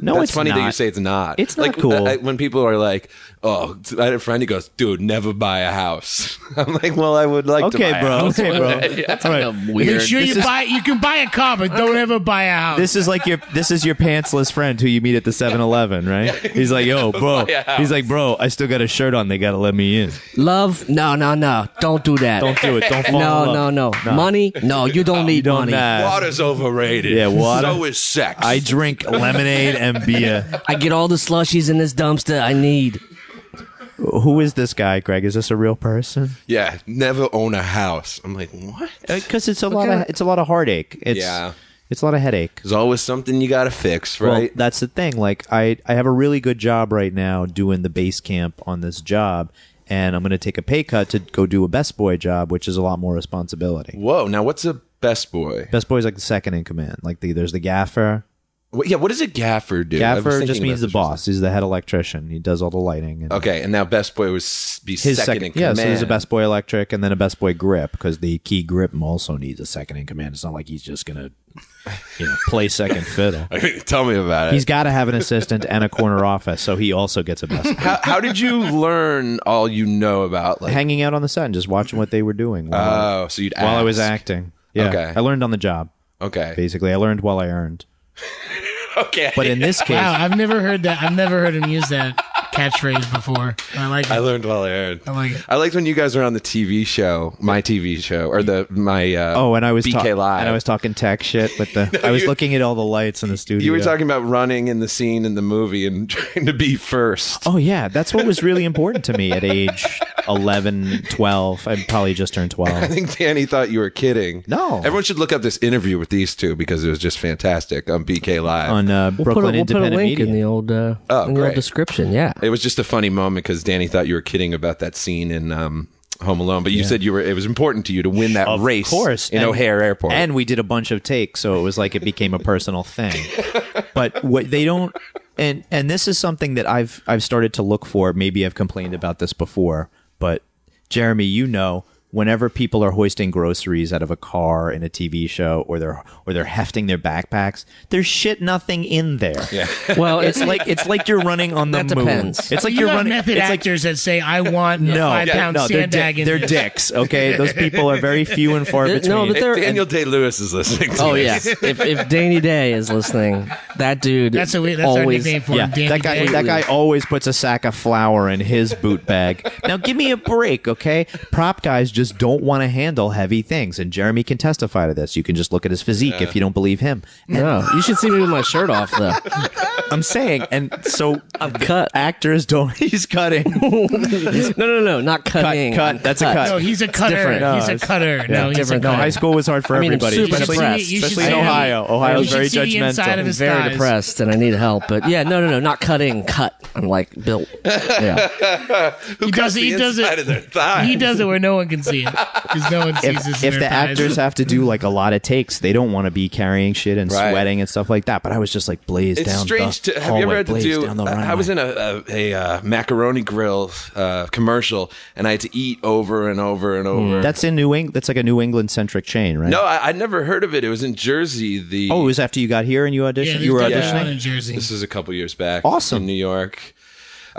No, That's it's funny that you not. say it's not. It's not like, cool. When people are like, "Oh," I had a friend who goes, "Dude, never buy a house." I'm like, "Well, I would like to buy Okay, a bro. house." Okay, bro. That's kind of weird. Make sure you buy. You can buy a car, but don't ever buy a house. This is like your pantsless friend who you meet at the 7-Eleven, right? He's like, yo, bro. Buy a house. He's like, bro, I still got a shirt on. They got to let me in. Love? No. Don't do that. Don't do it. Don't fall in love. No. Money? No, you don't need don't, money. Water's overrated. Yeah, water. So is sex. I drink lemonade and beer. I get all the slushies in this dumpster I need. Who is this guy, Greg? Is this a real person? Yeah, never own a house. I'm like, what? Because it's a lot of heartache. It's a lot of headache. There's always something you got to fix, Well, right? that's the thing. Like I have a really good job right now doing the base camp on this job, and I'm going to take a pay cut to go do a best boy job, which is a lot more responsibility. Whoa, now what's a best boy? Best boy is like the second in command. Like there's the gaffer. What does a gaffer do? I was Gaffer thinking just means about the boss. He's the head electrician. He does all the lighting. And Okay, and now best boy would be his second in yeah, command. so there's a best boy electric and then a best boy grip because the key grip also needs a second in command. It's not like he's just gonna, play second fiddle. Tell me about it. He's got to have an assistant and a corner office, so he also gets a best boy. How did you learn all you know about like? Hanging out on the set and just watching what they were doing while, Oh, so you'd while I was ask. acting. Yeah, Okay. I learned on the job. Okay. Basically, I learned while I earned. Okay. But in this case, Wow, I've never heard that. I've never heard him use that catchphrase before. I like it. I learned while I earned. I like it. I liked when you guys were on the TV show, my TV show, or my and I was BK Live. and I was talking tech shit with the. I was looking at all the lights in the studio. You were talking about running in the scene in the movie and trying to be first. Oh yeah, that's what was really important to me at age 11, 12. I probably just turned 12. I think Danny thought you were kidding. No. Everyone should look up this interview with these two because it was just fantastic on BK Live. On We'll Brooklyn put a Independent link Media. in the old great. description. Yeah. It was just a funny moment because Danny thought you were kidding about that scene in Home Alone, but you said it was important to you to win that race, Of course. in And- O'Hare Airport. And we did a bunch of takes, so it was like it became a personal thing. But what they don't, and this is something that I've started to look for. Maybe I've complained about this before, but Jeremy, whenever people are hoisting groceries out of a car in a TV show, or they're hefting their backpacks, there's shit nothing in there. yeah. Well, It's like you're running on the That moon. depends. It's like you you're have running. method It's like actors that say, "I want a no, 5-pound they're, sandbag in they're this." dicks. Okay, those people are very few and far between. No, but they're Daniel Day-Lewis is listening to Oh this. yeah. If Danny Day is listening, That dude. That's our always, nickname for Yeah, him. Danny that guy. Day. That guy always puts a sack of flour in his boot bag. Now, give me a break, okay? Prop guys just don't want to handle heavy things, and Jeremy can testify to this. You can just look at his physique if you don't believe him. No, you should see me with my shirt off though. I'm saying, and so I'm cut. actors don't. He's cutting. No, not cutting. Cut. That's a cut. No, he's a cutter. different. No, He's a cutter. No, he's different. a No, cutter. high school was hard for I mean, I'm everybody, super especially, depressed. You should especially in see him. Ohio. Ohio's You very should see the inside of judgmental. his Very thighs. depressed, and I need help. But yeah, no, not cutting. Cut. I'm like built. Yeah. Who does cuts it- the he does it- inside of their thigh? He does it where no one can see it because no one sees this. If the actors have to do like a lot of takes, they don't want to be carrying shit and Right. sweating and stuff like that. But I was just like blazed It's down. strange the to have you ever hallway, had to blazed do down the I was runway. in a macaroni grill commercial and I had to eat over and over and over. That's in New England. That's like a New England centric chain, right? No, I'd never heard of it. It was in Jersey. Oh, it was after you got here and you auditioned. You were one auditioning. in Jersey. This is a couple years back. Awesome. In New York.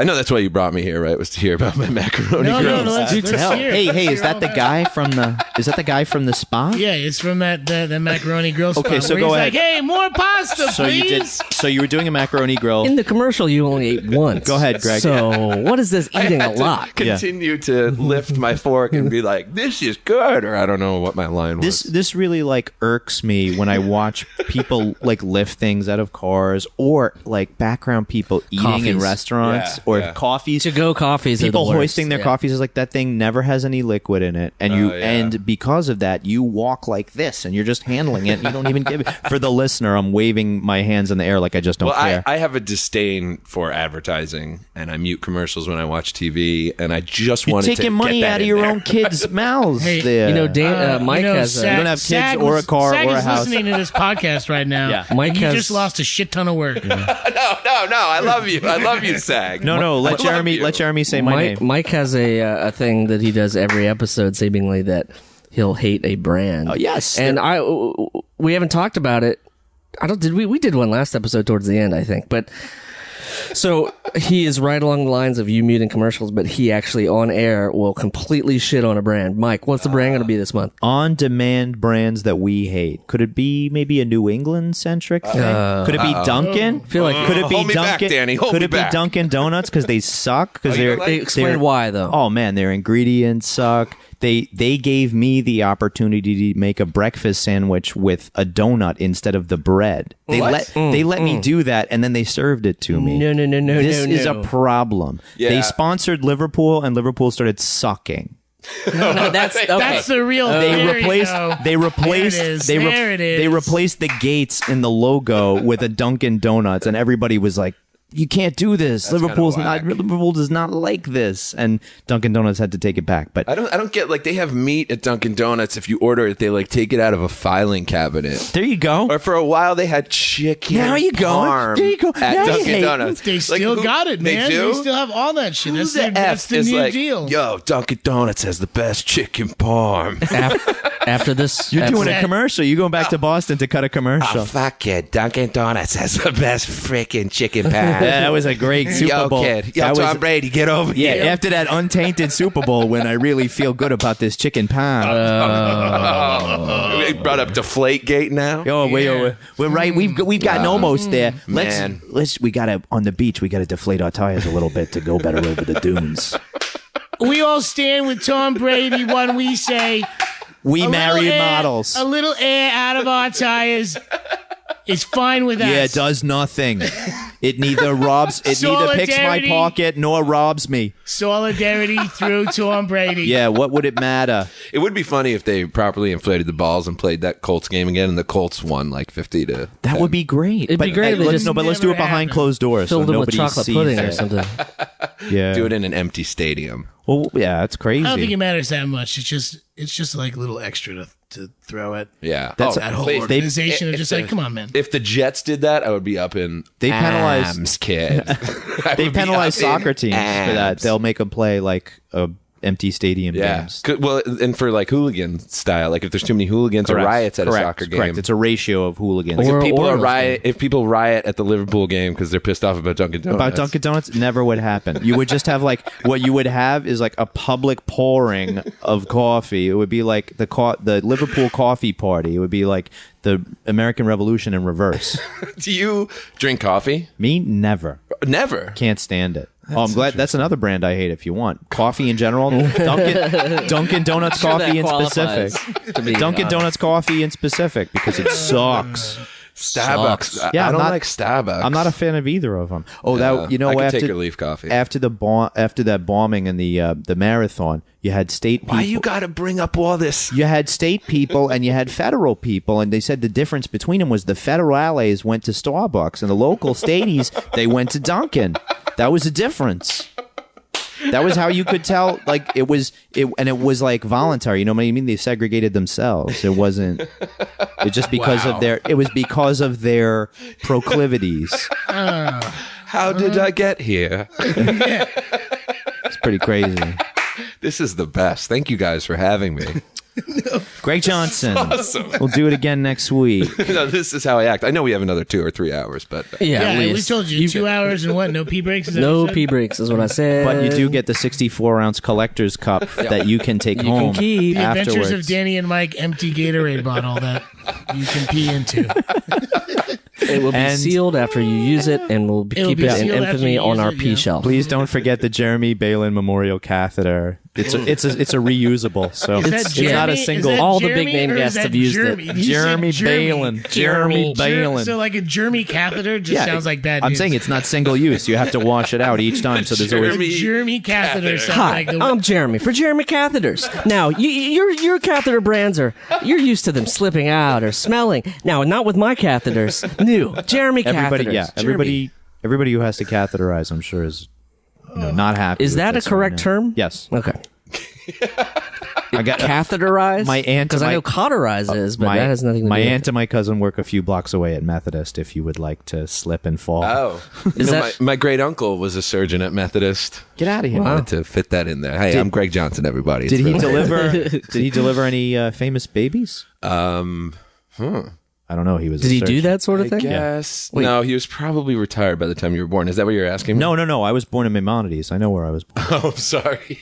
I know that's why you brought me here, right? Was to hear about my macaroni No, grill. no, let's Do tell. hear it. Hey, Let's is hear that all the about guy from the? Is that the guy from the spa? Yeah, it's from that macaroni grill spot. Okay, so where go he's ahead. like, hey, more pasta, So please. you did. So you were doing a macaroni grill. In the commercial, you only ate once. Go ahead, Greg. So what is this I eating a had to lot? continue to lift my fork and be like, "This is good," or I don't know what my line was. This really like irks me when I watch people like lift things out of cars or like background people eating in Coffees. restaurants Yeah, or yeah. coffees. To go coffees. People are the worst. hoisting their Yeah. coffees is like that thing never has any liquid in it, and you Oh, yeah. and because of that you walk like this and you're just handling it. And you don't even give it. For the listener, I'm waving my hands in the air like I just don't Well, care. I have a disdain for advertising, and I mute commercials when I watch TV, and I just You're wanted to taking money get that out of in your there. own kids' mouths. Hey, there. You know, Dan, Mike has Sag- a. don't have kids Sag or a was- car Sag or a is house. listening to this podcast right now. Yeah. Mike you has- just lost a shit ton of work. No. I love you. I love you, Sag. No. Let I love Jeremy. you. Let Jeremy say my name. Mike has a thing that he does every episode, seemingly that he'll hate a brand. Oh, yes. and we haven't talked about it. I don't. Did we? We did one last episode towards the end, I think. But so he is right along the lines of you muting commercials, but he actually on air will completely shit on a brand. Mike, what's the brand going to be this month? On-demand brands that we hate. Could it be maybe a New England centric thing? Could it be Dunkin'? Feel like Could it be Hold me back, Dunkin'? Danny. Hold Could me it be back. Dunkin' Donuts because they suck? Because you they're don't like- explain they're- why though. Oh man, their ingredients suck. They gave me the opportunity to make a breakfast sandwich with a donut instead of the bread. They let me do that, and then they served it to me. No. This is no. a problem. Yeah. They sponsored Liverpool, and Liverpool started sucking. No, that's okay. That's the real. They there replaced. You go. They replaced. There it is. They, There it is. they replaced the gates in the logo with a Dunkin' Donuts, and everybody was like, "You can't do this. Liverpool's kinda not. whack. Liverpool does not like this." And Dunkin' Donuts had to take it back. But I don't get like they have meat at Dunkin' Donuts. If you order it, they like take it out of a filing cabinet. there you go. Or for a while they had chicken. Now you go. parm There you go. At Now you Dunkin' hate- Donuts. They Like, still who- got it, man. They do. still have all that shit. Who the That's the is new like, deal. Yo, Dunkin' Donuts has the best chicken parm. After this, You're doing a that- commercial. You're going back to Boston to cut a commercial. Oh, fuck it. Dunkin' Donuts has the best freaking chicken parm. Yeah, that was a great Super Yo, Bowl. kid. Yo, That was- Tom Brady, get over Yeah, here. after that untainted Super Bowl, when I really feel good about this chicken pie. We brought up Deflategate now. We're right. We've gotten almost there. Man. We gotta on the beach. We gotta deflate our tires a little bit to go better over the dunes. We all stand with Tom Brady when we say We a married little air- models. A little air out of our tires is fine with us. Yeah, it does nothing. It neither robs. It neither picks my Solidarity. pocket nor robs me. Solidarity through Tom Brady. Yeah, what would it matter? It would be funny if they properly inflated the balls and played that Colts game again, and the Colts won like 50 to. That would be great. It'd be great if they let's, just no, but let's do it never behind happened. closed doors, filled so them with nobody chocolate sees pudding or it. something. Yeah. Do it in an empty stadium. Well, yeah, that's crazy. I don't think it matters that much. It's just like a little extra to throw at Yeah, That's that whole please. organization. It's just if like, come on, man. If the Jets did that, I would be up in. They penalize- Ams, kid. I They would be penalize up in soccer teams for that. Ams. They'll make them play like a empty stadium games. Well, and for like hooligan style, like if there's too many hooligans or riots at a soccer game. Correct. It's a ratio of hooligans. Like if people riot at the Liverpool game because they're pissed off about Dunkin' Donuts. About Dunkin' Donuts, never would happen. You would just have like what you would have is like a public pouring of coffee. It would be like the Liverpool coffee party. It would be like the American Revolution in reverse. Do you drink coffee? Me, never. Never. Can't stand it. I'm glad that's another brand I hate. If you want coffee in general, Dunkin' Donuts coffee in specific. Dunkin' Donuts coffee in specific because it sucks. Starbucks. Yeah, I don't like Starbucks. I'm not a fan of either of them. Oh, Yeah, that you know I can after take your leaf coffee. after that bombing and the marathon, you had state people. Why you got to bring up all this? You had state people and you had federal people, and they said the difference between them was the federal allies went to Starbucks and the local staties they went to Dunkin'. That was the difference. That was how you could tell. Like it was like voluntary. You know what I mean? They segregated themselves. It wasn't. It just because of their. It was because of their proclivities. How did I get here? It's pretty crazy. This is the best. Thank you guys for having me. Greg Johnson. Awesome. We'll do it again next week. No, this is how I act. I know we have another 2 or 3 hours, but Yeah, at we least. told you 2 hours and what? No pee breaks? Is that No what you pee said? breaks is what I said. But you do get the 64-ounce collector's cup that you can take You can home keep. The Adventures afterwards. of Danny and Mike empty Gatorade bottle that you can pee into. It will be And- sealed after you use it, and we'll It'll keep be it in sealed after infamy you on use our it, pee yeah. shelf. Please don't forget the Jeremy Balin Memorial Catheter. It's a reusable, so Is that it's Jeremy? not a Is single. that All the Jeremy big name or is guests that have used it. Jeremy? You said Jeremy Jeremy. Balin. Jeremy Balin. So like a Jeremy catheter just sounds like bad I'm news. saying it's not single use. You have to wash it out each time. So there's always. Jeremy Jeremy catheter sounds Hi, like the I'm Jeremy for Jeremy Catheters. Now, your catheter brands you're used to them slipping out or smelling. Now, not with my catheters. New Jeremy Everybody, Catheters. yeah, everybody who has to catheterize, I'm sure, is not happy. Is with that a this correct right now. term? Yes. Okay. I got Catheterize? My aunt- Because I my- know cauterize is, but that has nothing to do My with aunt and my cousin work a few blocks away at Methodist. If you would like to slip and fall, Oh, Is No, that- my great uncle was a surgeon at Methodist. get out of here. Wanted to fit that in there. Hey, I'm Greg Johnson. Everybody. It's Did he really- deliver? Did he deliver any famous babies? I don't know. He was. Did a he do surgeon. that sort of I thing? guess. Wait. No, he was probably retired by the time you were born. Is that what you're asking me? No. I was born in Maimonides. I know where I was born. Oh, I'm sorry.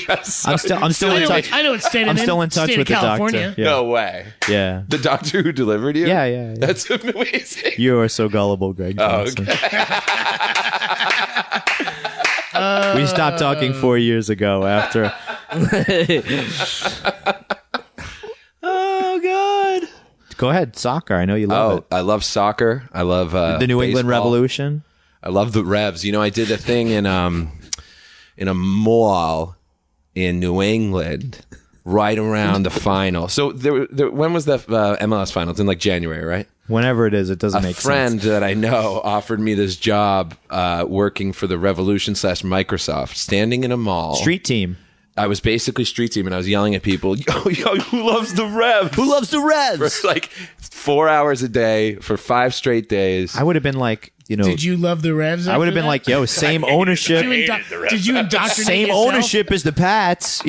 I'm still in touch. I know it's state of I'm still in touch state with of the California. doctor. Yeah. No way. Yeah. The doctor who delivered you? Yeah. That's amazing. You are so gullible, Greg Oh, Johnson. We stopped talking 4 years ago after. Oh God! Go ahead, soccer. I know you love it. I love soccer. I love The New England baseball. Revolution. I love the Revs. You know, I did a thing in a mall in New England right around the final. So when was the MLS Finals? In like January, right? Whenever it is, it doesn't A make friend sense. that I know offered me this job working for the Revolution / Microsoft, standing in a mall. Street team. I was basically street team, and I was yelling at people, yo, who loves the Revs? Who loves the Reds? For like 4 hours a day for 5 straight days. I would have been like, Did you love the Revs? I would have been like, yo, same ownership. Did you indoctrinate Same yourself? ownership as the Pats,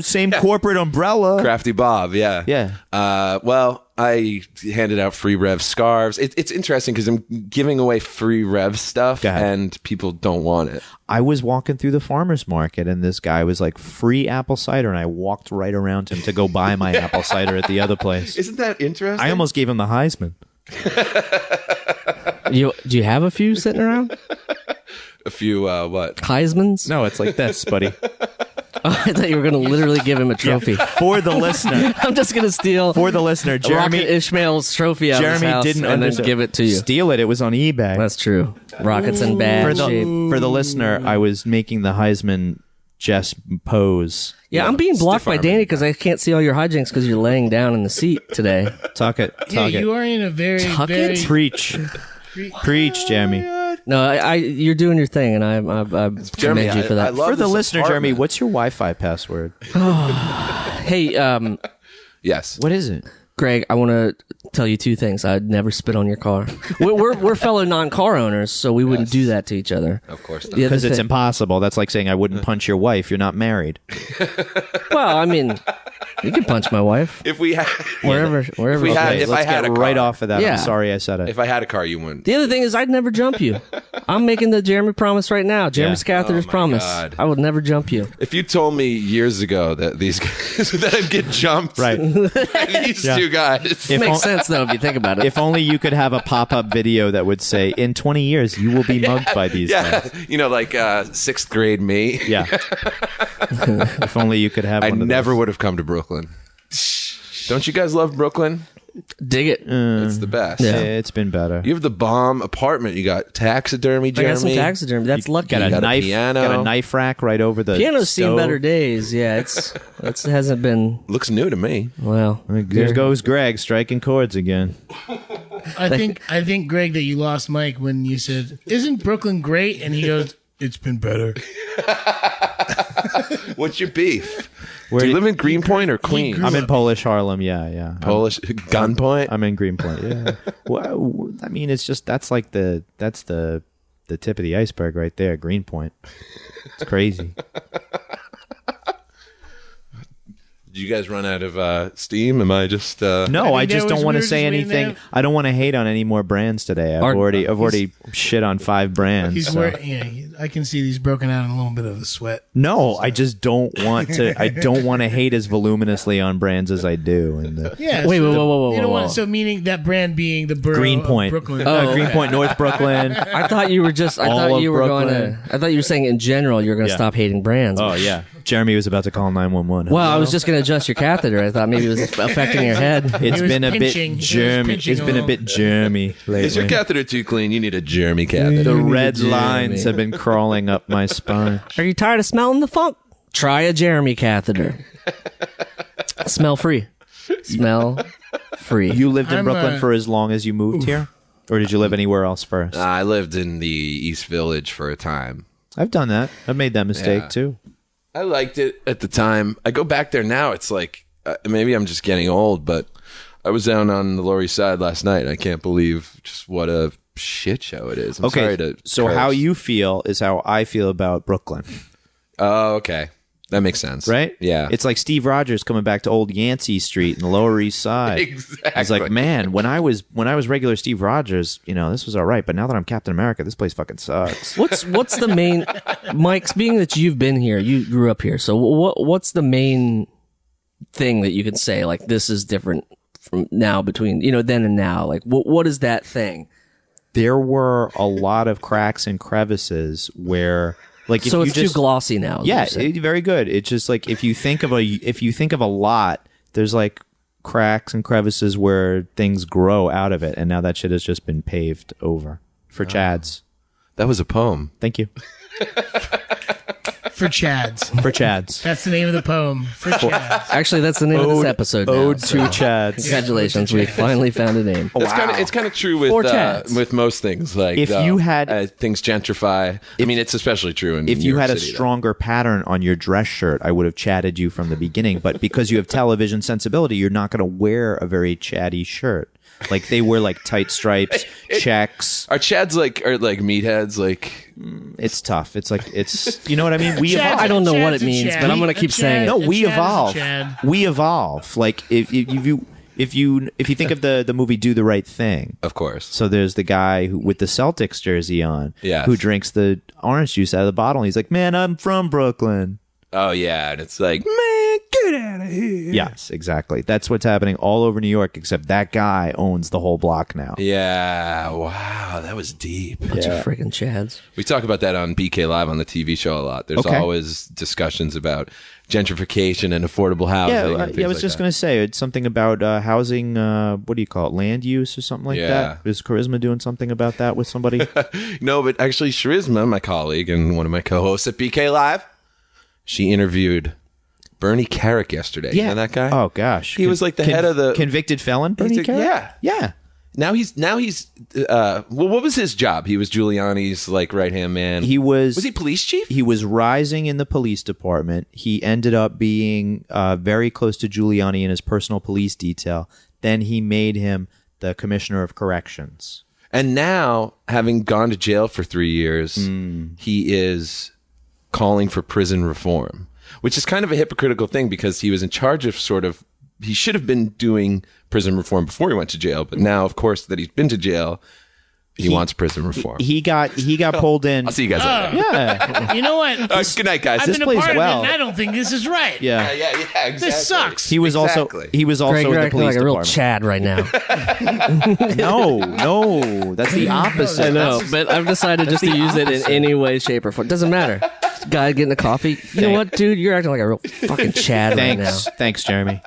same corporate umbrella. Crafty Bob, yeah. Yeah. Well, I handed out free Rev scarves. It's interesting because I'm giving away free Rev stuff, Go ahead. and people don't want it. I was walking through the farmer's market, and this guy was like, free apple cider, and I walked right around him to go buy my apple cider at the other place. Isn't that interesting? I almost gave him the Heisman. Do you have a few sitting around? A few, what? Heismans? No, it's like this, buddy. I thought you were going to literally give him a trophy. For the listener. I'm just going to steal For the listener, Rocket Jeremy Ishmael's trophy out of his Jeremy house didn't and then understand- give it to you. Steal it. It was on eBay. That's true. Rocket's in bad shape. For the listener, I was making the Heisman Jess pose. Yeah, I'm being blocked by arming. Danny because I can't see all your hijinks because you're laying down in the seat today. Talk it. Yeah, Talk you it. are in a very, Tuck very. it? Preach. Preach, Jeremy. No, you're doing your thing, and I Jeremy, commend you for I that. love For the this listener, Jeremy, apartment. what's your Wi-Fi password? Hey, Yes. What is it? Greg, I want to tell you two things. I'd never spit on your car. We're fellow non-car owners, so we wouldn't do that to each other. Of course not. Because it's impossible. That's like saying I wouldn't punch your wife. You're not married. Well, I mean, you can punch my wife If we had, wherever. if I had a car, right off of that. Yeah. I'm sorry I said it. if I had a car, you wouldn't. The other thing is, I'd never jump you. I'm making the Jeremy promise right now. Jeremy's catheters my promise. God. I would never jump you. If you told me years ago that these guys that I'd get jumped, Right. by these two guys, It makes sense though if you think about it. If only you could have a pop-up video that would say, in 20 years, you will be mugged by these guys. like 6th grade me. Yeah. If only you could have I one of never those. would have come to Brooklyn. Don't you guys love Brooklyn? Dig it. It's the best. Yeah. It's been better. You have the bomb apartment. You got taxidermy, I Jeremy. got some taxidermy. That's lucky. Got a got a knife. piano. Got a knife rack right over the Piano's seen stove. better days. Yeah, it hasn't been. Looks new to me. Well, There goes Greg striking chords again. I think Greg, that you lost Mike when you said, "Isn't Brooklyn great?" And he goes, "It's been better." What's your beef? Where Do you do- live in Greenpoint or Queens? grew I'm in up- Polish Harlem. Yeah. Polish Gunpoint. I'm in Greenpoint. Yeah. Well, I mean, it's just that's the tip of the iceberg right there. Greenpoint. It's crazy. Did you guys run out of steam? Am I just No, I I think just that don't was- want we to were say just waiting anything. there. I don't want to hate on any more brands today. I've already shit on 5 brands. He's so. wearing. Yeah, I can see he's broken out in a little bit of a sweat. No, I just don't want to. I don't want to hate as voluminously on brands as I do. And Yeah. Wait, so whoa. You don't want so meaning that brand being the borough Greenpoint. of Brooklyn. Greenpoint, North Brooklyn. I thought you were just. I All thought of you were going Brooklyn. to. I thought you were saying in general you're going to Yeah. stop hating brands. Oh yeah, Jeremy was about to call 911. Well, I was just going to adjust your catheter. I thought maybe it was affecting your head. It's He was been a pinching. bit He was germy. pinching It's been a all- bit germy lately. Is your catheter too clean? You need a Jeremy catheter. The red Jeremy. lines have been crawling up my spine. Are you tired of smelling the funk? Try a Jeremy catheter. Smell free. Smell free. You lived in I'm, Brooklyn for as long as you moved here, or did you live anywhere else first? I lived in the East Village for a time. I've done that. I've made that mistake Yeah. too. I liked it at the time. I go back there now. It's like maybe I'm just getting old, but I was down on the Lower East Side last night. And I can't believe just what a shit show it is. I'm sorry to so curse. how you feel is how I feel about Brooklyn, Oh, okay. That makes sense. right? Yeah. It's like Steve Rogers coming back to Old Yancey Street in the Lower East Side. Exactly. It's like, man, when I was regular Steve Rogers, this was all right, but now that I'm Captain America, this place fucking sucks. What's the main, Mike? Being that you've been here, you grew up here. So what's the main thing that you can say like this is different from now between then and now? Like what is that thing? There were a lot of cracks and crevices where, like, if So you it's just, too glossy now. is yeah, what you're saying. very good. It's just like if you think of a lot, there's like cracks and crevices where things grow out of it, and now that shit has just been paved over for Chads. That was a poem. Thank you For Chads. for Chads. That's the name of the poem. For Chads. Actually, that's the name of this episode. now, Ode so to Chads. Congratulations, we finally found a name. It's kind of true Or Chads. with most things. Like If you had- things gentrify. I mean, it's especially true in If New you York had a City, though. stronger pattern on your dress shirt, I would have chatted you from the beginning. But because you have television sensibility, you're not going to wear a very chatty shirt. Like they wear like tight stripes, checks. Are Chads are like meatheads? Like It's tough. It's like you know what I mean. We Chad's evolve. I don't know what Chad's it a means, Chad. but I'm gonna keep A saying it. Chad- No, a we Chad is a evolve. Chad. We evolve. Like if you think of the movie Do the Right Thing. of course. So there's the guy with the Celtics jersey on, Yes. who drinks the orange juice out of the bottle. And he's like, "Man, I'm from Brooklyn." Oh yeah, and it's like, man, get out of here. Yes, exactly. That's what's happening all over New York. Except that guy owns the whole block now. Yeah. Wow, that was deep. Bunch of freaking Chads. We talk about that on BK Live on the TV show a lot. There's Okay. always discussions about gentrification and affordable housing. Yeah, and I things was like just that. going to say it's something about housing. What do you call it? Land use or something like Yeah. that. Is Charisma doing something about that with somebody? No, but actually, Charisma, my colleague and one of my co-hosts at BK Live, she interviewed Bernie Carrick yesterday. You know that guy? Oh gosh, He was like the head of the convicted felon. Bernie He's like, Carrick? yeah. Now he's well, what was his job? He was Giuliani's like right-hand man. He was he police chief? He was rising in the police department. He ended up being very close to Giuliani in his personal police detail. Then he made him the commissioner of corrections. And now, having gone to jail for 3 years, he is calling for prison reform, which is kind of a hypocritical thing because he was in charge of he should have been doing prison reform before he went to jail. But now, of course, that he's been to jail, he wants prison reform. He got pulled in. I'll see you guys later. Yeah. You know what? Good night, guys. I've This been a plays part well. of it, and I don't think this is right. Yeah. Yeah, exactly. This sucks. He was Exactly. also Greg, in you're the acting police like a real department. Chad right now. No, that's the opposite. I know, but I've decided just to use it in any way, shape, or form. Doesn't matter. Guy getting a coffee. You know what, dude? You're acting like a real fucking Chad right now. Thanks, Jeremy.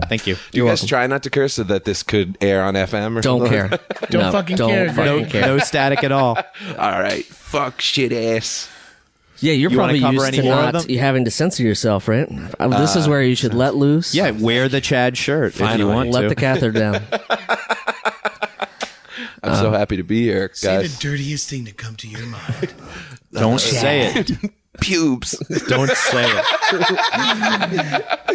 Thank you. Do you guys try not to curse so that this could air on FM or Don't something? care. Don't fucking care, Don't fucking care. No static at all. All right. Fuck shit ass. Yeah, you're You wanna probably cover used any to more of not them? you having to censor yourself, right? This is where you should let loose. Yeah, wear the Chad shirt if you Finally. want Let to. the catheter down. I'm so happy to be here, Say the guys. dirtiest thing to come to your mind. Don't say it. Pubes. Don't say it.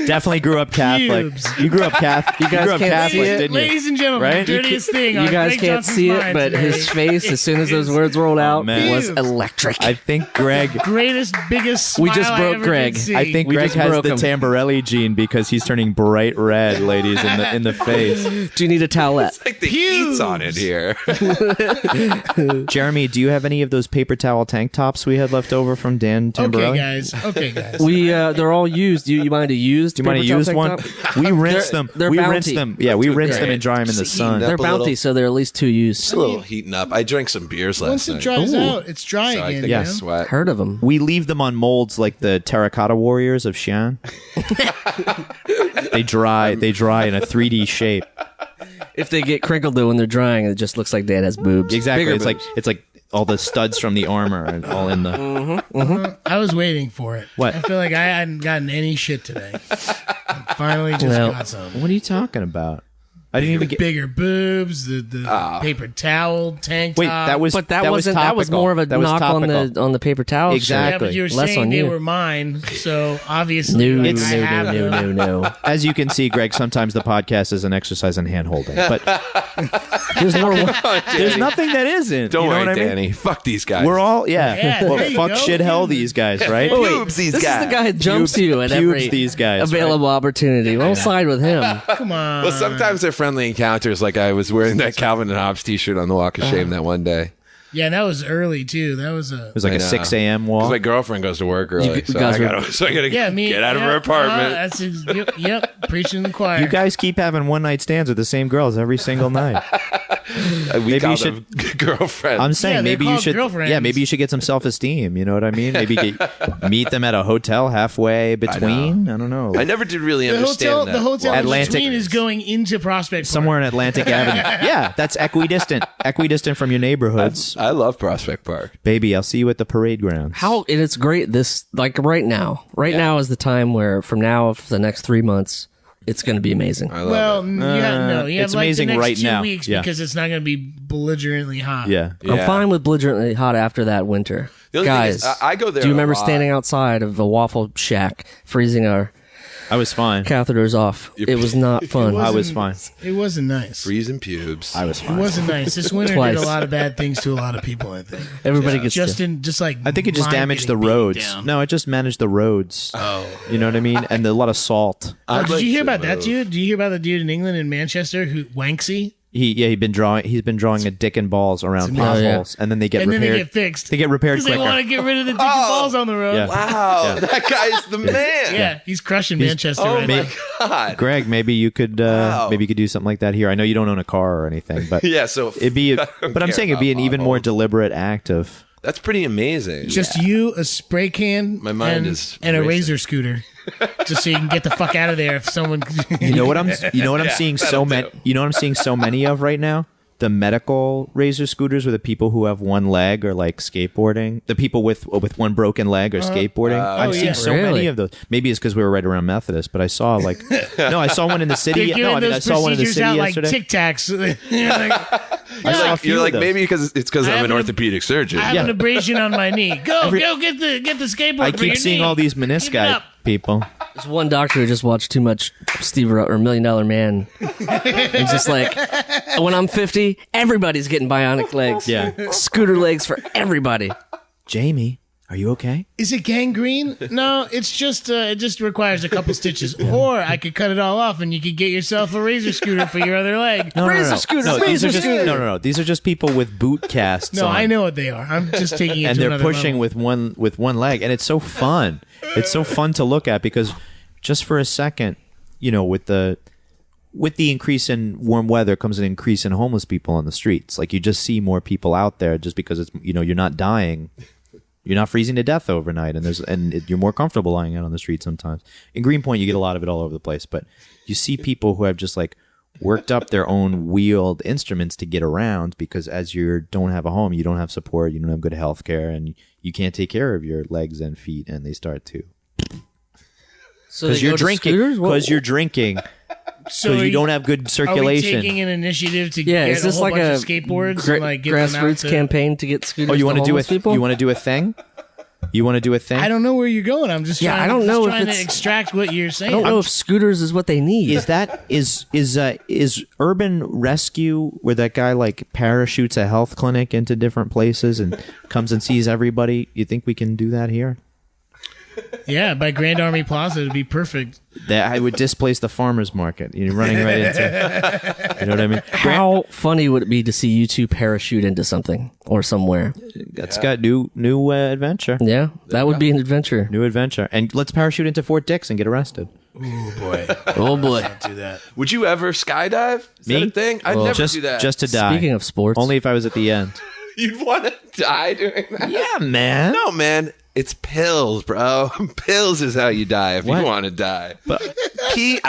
Definitely grew up Catholic. Pubes. You grew up Catholic. You guys grew up can't Catholic, see it. didn't you? Ladies and gentlemen, Right? the dirtiest thing on You guys Greg can't Johnson's see it, mind but today his face, as soon as those words rolled out, man. was Pubes. electric. I think Greg. Greatest, biggest smile We just I broke ever Greg. did see. I think We Greg just has broke the him. Tamberelli gene because he's turning bright red, ladies, in the face. Do you need a towelette? Like the heat's on it here. Jeremy, do you have any of those paper towel tank tops we had left over from Dan Tamberelli? Okay, guys. We they're all used. Do you mind a used? Do you mind to paper use towel one? tank top? We rinse them. they're we bounty. rinse them. Yeah, we rinse them great. and dry them in the Just sun. eating They're up a little. bounty, so they're at least 2 used. It's a little heating up. I drank some beers last Once it night. dries out, it's dry So I again. think you I know? sweat. Heard of them? We leave them on molds like the terracotta warriors of Xi'an. They dry in a 3D shape. If they get crinkled though when they're drying, it just looks like Dad has boobs. Exactly. Bigger It's like all the studs from the armor and all in the. I was waiting for it. What? I feel like I hadn't gotten any shit today. I finally just No. got some. What are you talking about? I didn't even get. Bigger boobs, the paper towel, tank Wait, top. that was. But that wasn't. That was topical. more of a That was knock on topical. the paper towel. Exactly. Yeah, but you were Less saying on they you. were mine, so obviously No, like, I have them. no. As you can see, Greg, sometimes the podcast is an exercise in hand holding, but there's more. There's nothing that isn't. Don't you know worry, what I mean? Danny. Fuck these guys. We're all Yeah, well, there you fuck go. shit hell these guys, right? Pubes, these This guys. is the guy who jumps Pubes- you at pubes every these guys, available opportunity. We'll side with him. Come on. Well, sometimes they're friendly encounters. Like I was wearing that Calvin and Hobbes T-shirt on the Walk of Shame that one day. Yeah, that was early too. That was a. It was like I a know. 6 a.m. 'Cause walk. my girlfriend goes to work early, You so guys I were- gotta Yeah, me. get out of yeah, her apartment. That's yep, preaching the choir. You guys keep having one night stands with the same girls every single night. We maybe call you them girlfriend. I'm saying Yeah, they're maybe you called should. girlfriends. Yeah, maybe you should get some self-esteem. You know what I mean? Maybe meet them at a hotel halfway between. I don't know. I never did really the understand hotel, that. the hotel Atlantic- in between is going into Prospect Park. Somewhere in Atlantic Avenue. Yeah, that's equidistant from your neighborhoods. I love Prospect Park. Baby, I'll see you at the parade grounds. How and it's great. This like right now. Right now is the time where from now for the next 3 months, it's going to be amazing. I love Well, it. you have it's like amazing the next right 2 now. weeks Yeah. because it's not going to be belligerently hot. Yeah. Yeah. I'm fine with belligerently hot after that winter. The only thing Guys, is, I go there do you a remember lot. standing outside of the Waffle Shack, freezing our I was fine. catheters off? It was not fun. I was fine. It wasn't nice. freezing pubes. I was It fine. wasn't nice. This winter Twice. did a lot of bad things to a lot of people, I think. Everybody gets Just like I think it just mine damaged the getting beat roads. down. No, it just managed the roads. Oh. You know what I mean? And a lot of salt. Oh, did like you hear to about that move. dude? Did you hear about the dude in England in Manchester who Wanksy? He's been drawing a dick and balls around potholes, and then they get And then repaired. they get fixed. They get repaired Because they quicker. want to get rid of the dick and balls on the road. Yeah. Wow, that guy's the man. Yeah, he's crushing Manchester Oh right my now. god. Greg, maybe you could do something like that here. I know you don't own a car or anything, but Yeah, so it'd be. I don't But I'm care saying it'd be an about even more potholes. deliberate act of. That's pretty amazing. Just you, a spray can, My mind and, is and a racing. razor scooter, just so you can get the fuck out of there if someone. You know what I'm seeing so that'll many. do. You know what I'm seeing so many of right now. The medical razor scooters, where the people who have one leg are like skateboarding. The people with one broken leg are skateboarding. I'm seeing yeah. so Really? many of those. Maybe it's because we were right around Methodist, but I saw I saw one in the city. They're giving No, I mean I those saw one in the procedures city out like yesterday. Tic Tacs. You're like, I saw a few You're of like those. maybe because it's because I I'm have an an- orthopedic surgeon. I have Yeah. an abrasion on my knee. Go get the skateboard. I for keep your seeing knee. all these Give it menisci up. people. There's one doctor who just watched too much Steve or $1 Million Man. He's just like, when I'm 50, everybody's getting bionic legs. Yeah. Scooter legs for everybody. Jamie, are you okay? Is it gangrene? No, it's just it just requires a couple stitches. Or I could cut it all off and you could get yourself a razor scooter for your other leg. No, Razor scooter, No, these are razor just scooter. no. These are just people with boot casts. No, on, I know what they are. I'm just taking it and to they're another pushing level. with one leg, and it's so fun. It's so fun to look at because just for a second, with the increase in warm weather comes an increase in homeless people on the streets. Like you just see more people out there just because it's you're not dying. You're not freezing to death overnight, and you're more comfortable lying out on the street sometimes. In Greenpoint, you get a lot of it all over the place, but you see people who have just like worked up their own wheeled instruments to get around because as you don't have a home, you don't have support, you don't have good health care, and you can't take care of your legs and feet, and they start to So because they you're go to drinking. scooters? What- Because you're drinking. So Because you are don't have good Are we circulation. taking an initiative to Yeah, get is this a whole like bunch a of skateboards and like give them out grassroots to, campaign to get scooters Oh, you want to do homeless people? You want to do a thing? You want to do a thing? I don't know where you're going. I'm just Yeah, trying, I don't know if trying to it's- extract what you're saying. I don't know if scooters is what they need. Is urban rescue where that guy like parachutes a health clinic into different places and comes and sees everybody? You think we can do that here? Yeah, by Grand Army Plaza, it'd be perfect. That I would displace the farmers market. You're running right into. You know what I mean? How funny would it be to see you two parachute into something or somewhere? That's got new adventure. Yeah, that would be an adventure. New adventure, and let's parachute into Fort Dix and get arrested. Oh boy, Oh boy. do that. Would you ever skydive? Is Me? that a thing? I'd never do that. Just to die. Speaking of sports, Only if I was at the end. You'd want to die doing that? Yeah, man. No, man. It's pills, bro. Pills is how you die if What? you want to die. But Pills,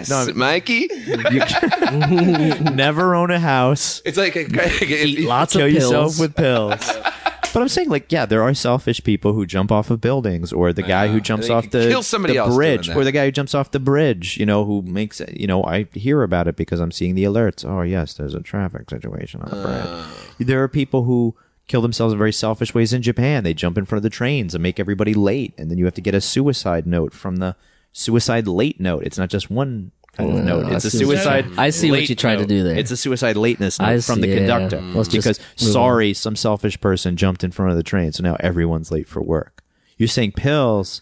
No, Mikey. never own a house. It's like eat lots of Kill pills. yourself with pills. But I'm saying, like, yeah, there are selfish people who jump off of buildings, or the guy who jumps They off the, kill somebody the else bridge, doing that. or the guy who jumps off the bridge, who makes it, I hear about it because I'm seeing the alerts. Oh, yes, there's a traffic situation on the bridge. There are people who kill themselves in very selfish ways in Japan. They jump in front of the trains and make everybody late, and then you have to get a suicide note from the suicide late note. It's not just one kind of note. It's a suicide. I see what late you tried to note. do there. It's a suicide lateness I note from the see, yeah. conductor Let's just because move sorry, some selfish person jumped in front of the train, so now everyone's late for work. You're saying pills.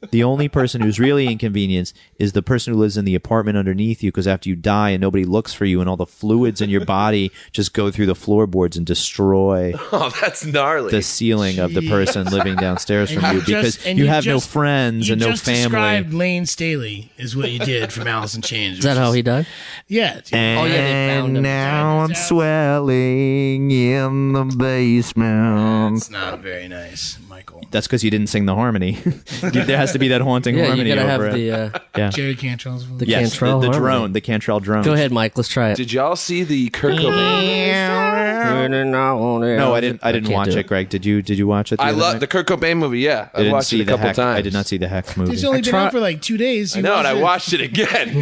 The only person who's really inconvenienced is the person who lives in the apartment underneath you, because after you die and nobody looks for you and all the fluids in your body just go through the floorboards and destroy Oh, that's gnarly. the ceiling of the person living downstairs from you because and you have no just- friends you and no just family. described Lane Staley is what you did from Alice in Chains. Is that how he died? Yeah. dude. Oh, yeah, they found him. now I'm His house. swelling in the basement. It's not very nice, Michael. That's because you didn't sing the harmony. There has to be that haunting Yeah, you harmony gotta have over it. the Yeah. Jerry Cantrell's voice. the Yes, Cantrell the harmony. drone, the Cantrell drone. Go ahead, Mike. Let's try it. Did y'all see the Kurt Cobain? No, I didn't can't watch do it, Greg. Did you watch it? I love the Kurt Cobain movie. Yeah, I I didn't watched see it a the couple Heck. times. I did not see the Heck movie. It's only been try- out for like 2 days. I know, and I watched it again. Do you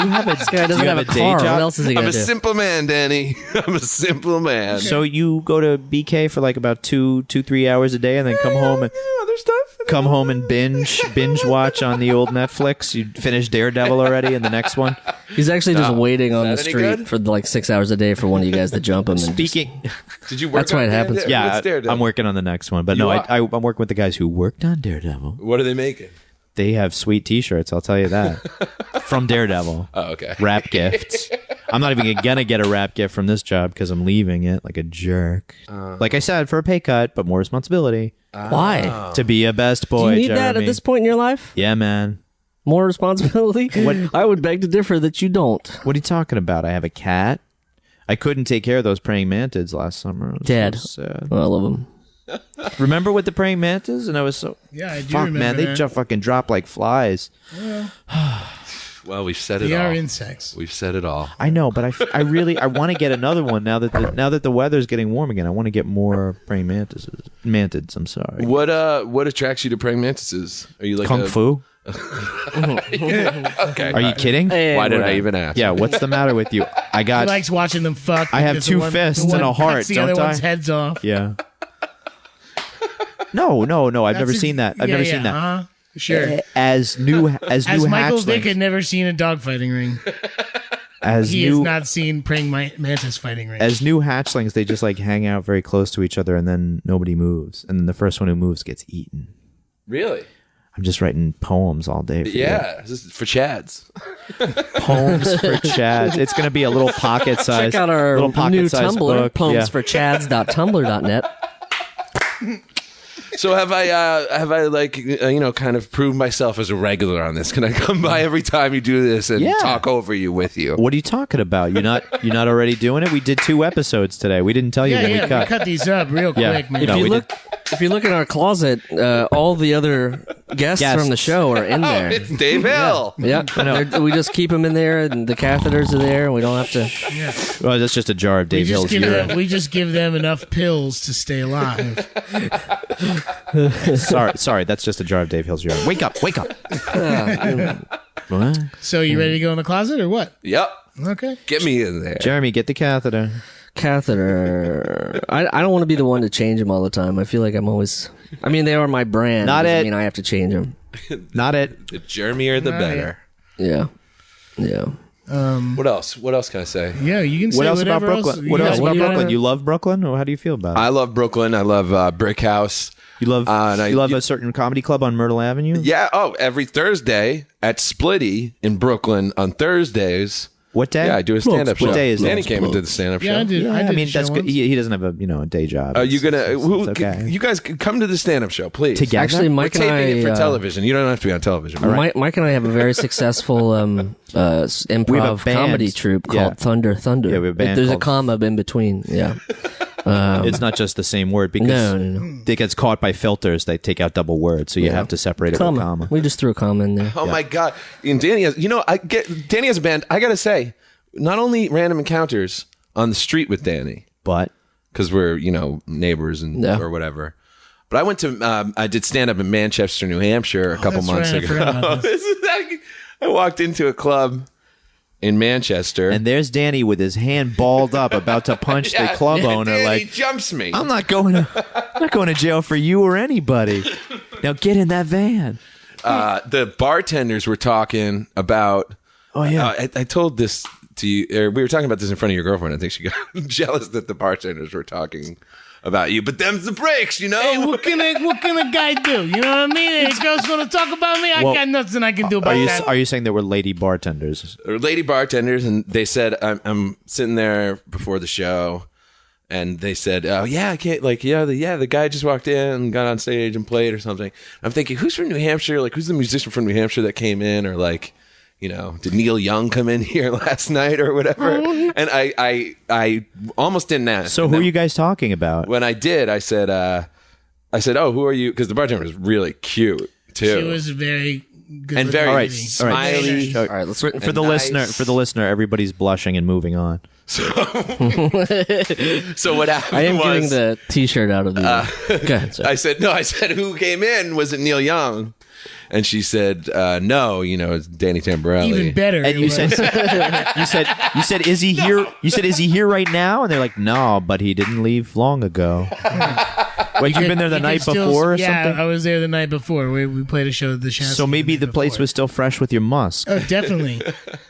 have a This guy doesn't have a day car. job? What else is he I'm gonna a do? simple man, Danny. I'm a simple man. So you go to BK for like about 3 hours a day, and then come home and other stuff. binge watch on the old Netflix. You finish Daredevil already, and the next one. He's actually just waiting on the that any street good? for like 6 hours a day for one of you guys to jump him. And Speaking, Did you work? That's why on it happens. Daredevil? yeah, What's Daredevil? I'm working on the next one, but no, are? I'm working with the guys who worked on Daredevil. What are they making? They have sweet T-shirts. I'll tell you that from Daredevil. Oh, okay. Wrap gifts. I'm not even gonna get a wrap gift from this job because I'm leaving it like a jerk. Like I said, for a pay cut, but more responsibility. why? To be a best Do boy, you need Jeremy. that at this point in your life? Yeah, man. More responsibility? I would beg to differ that you don't. What are you talking about? I have a cat. I couldn't take care of those praying mantids last summer. It was Dad. so sad. Oh, I love him. Remember with the praying mantis? And I was so Yeah, I do fuck, remember man. They that. just fucking drop like flies. Well, we've said it They all. are insects. We've said it all. I know, but I really want to get another one now that the weather's getting warm again. I want to get more praying mantids. I'm sorry. What attracts you to praying mantises? Are you like Kung fu? Okay. Are you kidding? Hey, Why did I whatever. even ask? Yeah. What's the matter with you? I He got. likes watching them fuck. I have because two the one- fists the and one a heart, cuts the don't other I? one's heads off. Yeah. No. I've never That's seen that. I've yeah, never yeah, seen that. uh-huh. Sure. As new As Michael Vick had hatchlings, never seen a dog fighting ring. as He has new not seen praying mantis fighting ring. as new hatchlings, they just like hang out very close to each other, and then nobody moves, and then the first one who moves gets eaten. Really? I'm just writing poems all day. For you. Yeah, this is for Chads. Poems for Chads. It's going to be a little pocket size. Check out our little new pocket-sized Tumblr, book. Yeah. poemsforchads.tumblr.net. So have I like kind of proved myself as a regular on this? Can I come by every time you do this and Yeah. talk over you with you? What are you talking about? You're not already doing it? We did 2 episodes today. We didn't tell you that we we cut. cut these up real Yeah. quick, man. No, we If you look in our closet, all the other guests Guests. from the show are in there. It's Dave Hill. Yeah, we just keep them in there, and the catheters are there, and we don't have to. Well, that's just a jar of We Dave just, Hill's urine. we just give them enough pills to stay alive. Sorry, that's just a jar of Dave Hill's urine. Wake up. What? So you ready to go in the closet or what? Yep. Okay. Get me in there. Jeremy, get the catheter. Catheter. I don't want to be the one to change them all the time. I feel like I'm always. I mean, they are my brand. Not doesn't it. mean I have to change them. Not it. The Jeremier, the better. Yeah. What else? What else can I say? Yeah, you can say What else about whatever Brooklyn? else. What else Yeah, about you Brooklyn? gotta- You love Brooklyn, or how do you feel about it? I love Brooklyn. I love Brick House. You love and you love a certain comedy club on Myrtle Avenue? Yeah. Oh, every Thursday at Splitty in Brooklyn on Thursdays. What day? Yeah, I do a stand-up show. What day is Danny that? came and did the stand-up Yeah, show. I did. Yeah, I did mean a show that's good. once. He doesn't have a a day job. Are you gonna? It's okay. You guys come to the stand-up show, please. Together? Actually, We're Mike and taping it for I. television. You don't have to be on television. Right? Mike and I have a very successful improv band. comedy troupe called Yeah. Thunder. Yeah, we have a band There's a called- comma in between. Yeah. It's not just the same word because No. it gets caught by filters. They take out double words, so you have to separate it with a Comma. comma. We just threw a comma in there. Oh my god! And Danny has. Danny has a band. I gotta say, not only random encounters on the street with Danny, But because we're neighbors and Yeah. or whatever. But I went to I did stand up in Manchester, New Hampshire a couple that's months right, I ago. forgot about This is I walked into a club in Manchester and there's Danny with his hand balled up, about to punch the club owner. Danny Like, jumps me. I'm not going to jail for you or anybody. Now get in that van. The bartenders were talking about. Oh yeah. I told this to you. Or we were talking about this in front of your girlfriend. I think she got jealous that the bartenders were talking about you. But them's the breaks, you know. Hey, what can a guy do? You know what I mean? And a girl's gonna talk about me. I Well, got nothing I can do about that. Are you saying there were lady bartenders? Or lady bartenders, and they said I'm sitting there before the show, and they said, "Oh yeah, I can't the guy just walked in and got on stage and played or something." I'm thinking, who's from New Hampshire? Like, who's the musician from New Hampshire that came in, or like, did Neil Young come in here last night or whatever? And I almost didn't ask. So And who are then you guys talking about? When I did, I said, "Oh, who are you?" Because the bartender was really cute too. She was very good And looking very lady. smiley. All right, let's. For the listener, everybody's blushing and moving on. So what happened I am was, getting the T-shirt out of the. Go ahead, sir. I said, who came in? Was it Neil Young? And she said, no, it's Danny Tamberelli. Even better. And it you was. said, you said, is he here? You said, is he here right now? And they're like, no, but he didn't leave long ago. Like you've been there the You night could still- before or yeah, something? I was there the night before. We played a show at the Shasta. So maybe the place before. was still fresh with your musk. Oh, definitely.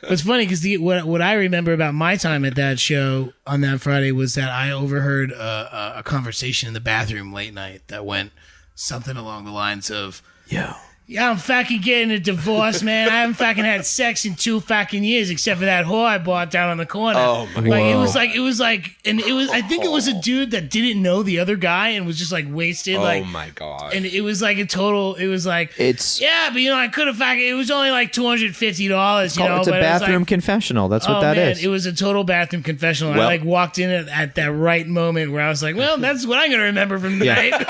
It's funny because what I remember about my time at that show on that Friday was that I overheard a conversation in the bathroom late night that went something along the lines of, Yo. "Yeah, I'm fucking getting a divorce, man. I haven't fucking had sex in 2 fucking years, except for that whore I bought down on the corner." Oh, my like it was like, and it was. I think it was a dude that didn't know the other guy and was just like wasted. Oh like, my god! and it was like a total. It was like It's yeah, but I could have fucking. It was only like $250. You know, it's a but it was bathroom like, confessional. That's what oh that man, is. it was a total bathroom confessional. Well- I like walked in at that right moment where I was like, well, that's what I'm gonna remember from the Yeah. night.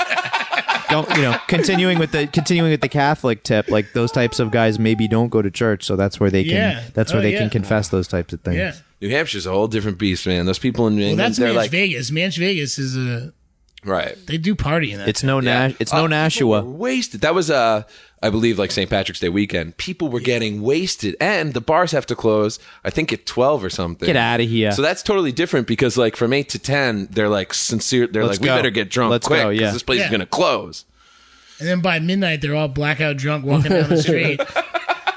Continuing with the Catholic tip, like those types of guys maybe don't go to church, so that's where they can. Yeah. That's where Oh, they yeah. can confess those types of things. Yeah. New Hampshire's a whole different beast, man. Those people in New Well, England, that's they're Manch like Vegas. Manch Vegas is right. they do party in that. It's no Yeah. It's no People Nashua. were wasted. That was I believe like St. Patrick's Day weekend. People were getting wasted, and the bars have to close. I think at 12 or something. Get out of here. So that's totally different because like from 8 to 10, they're like sincere. They're Let's like, we go. better get drunk Let's quick go, because yeah. this place is Yeah. gonna close. And then by midnight, they're all blackout drunk walking down the street.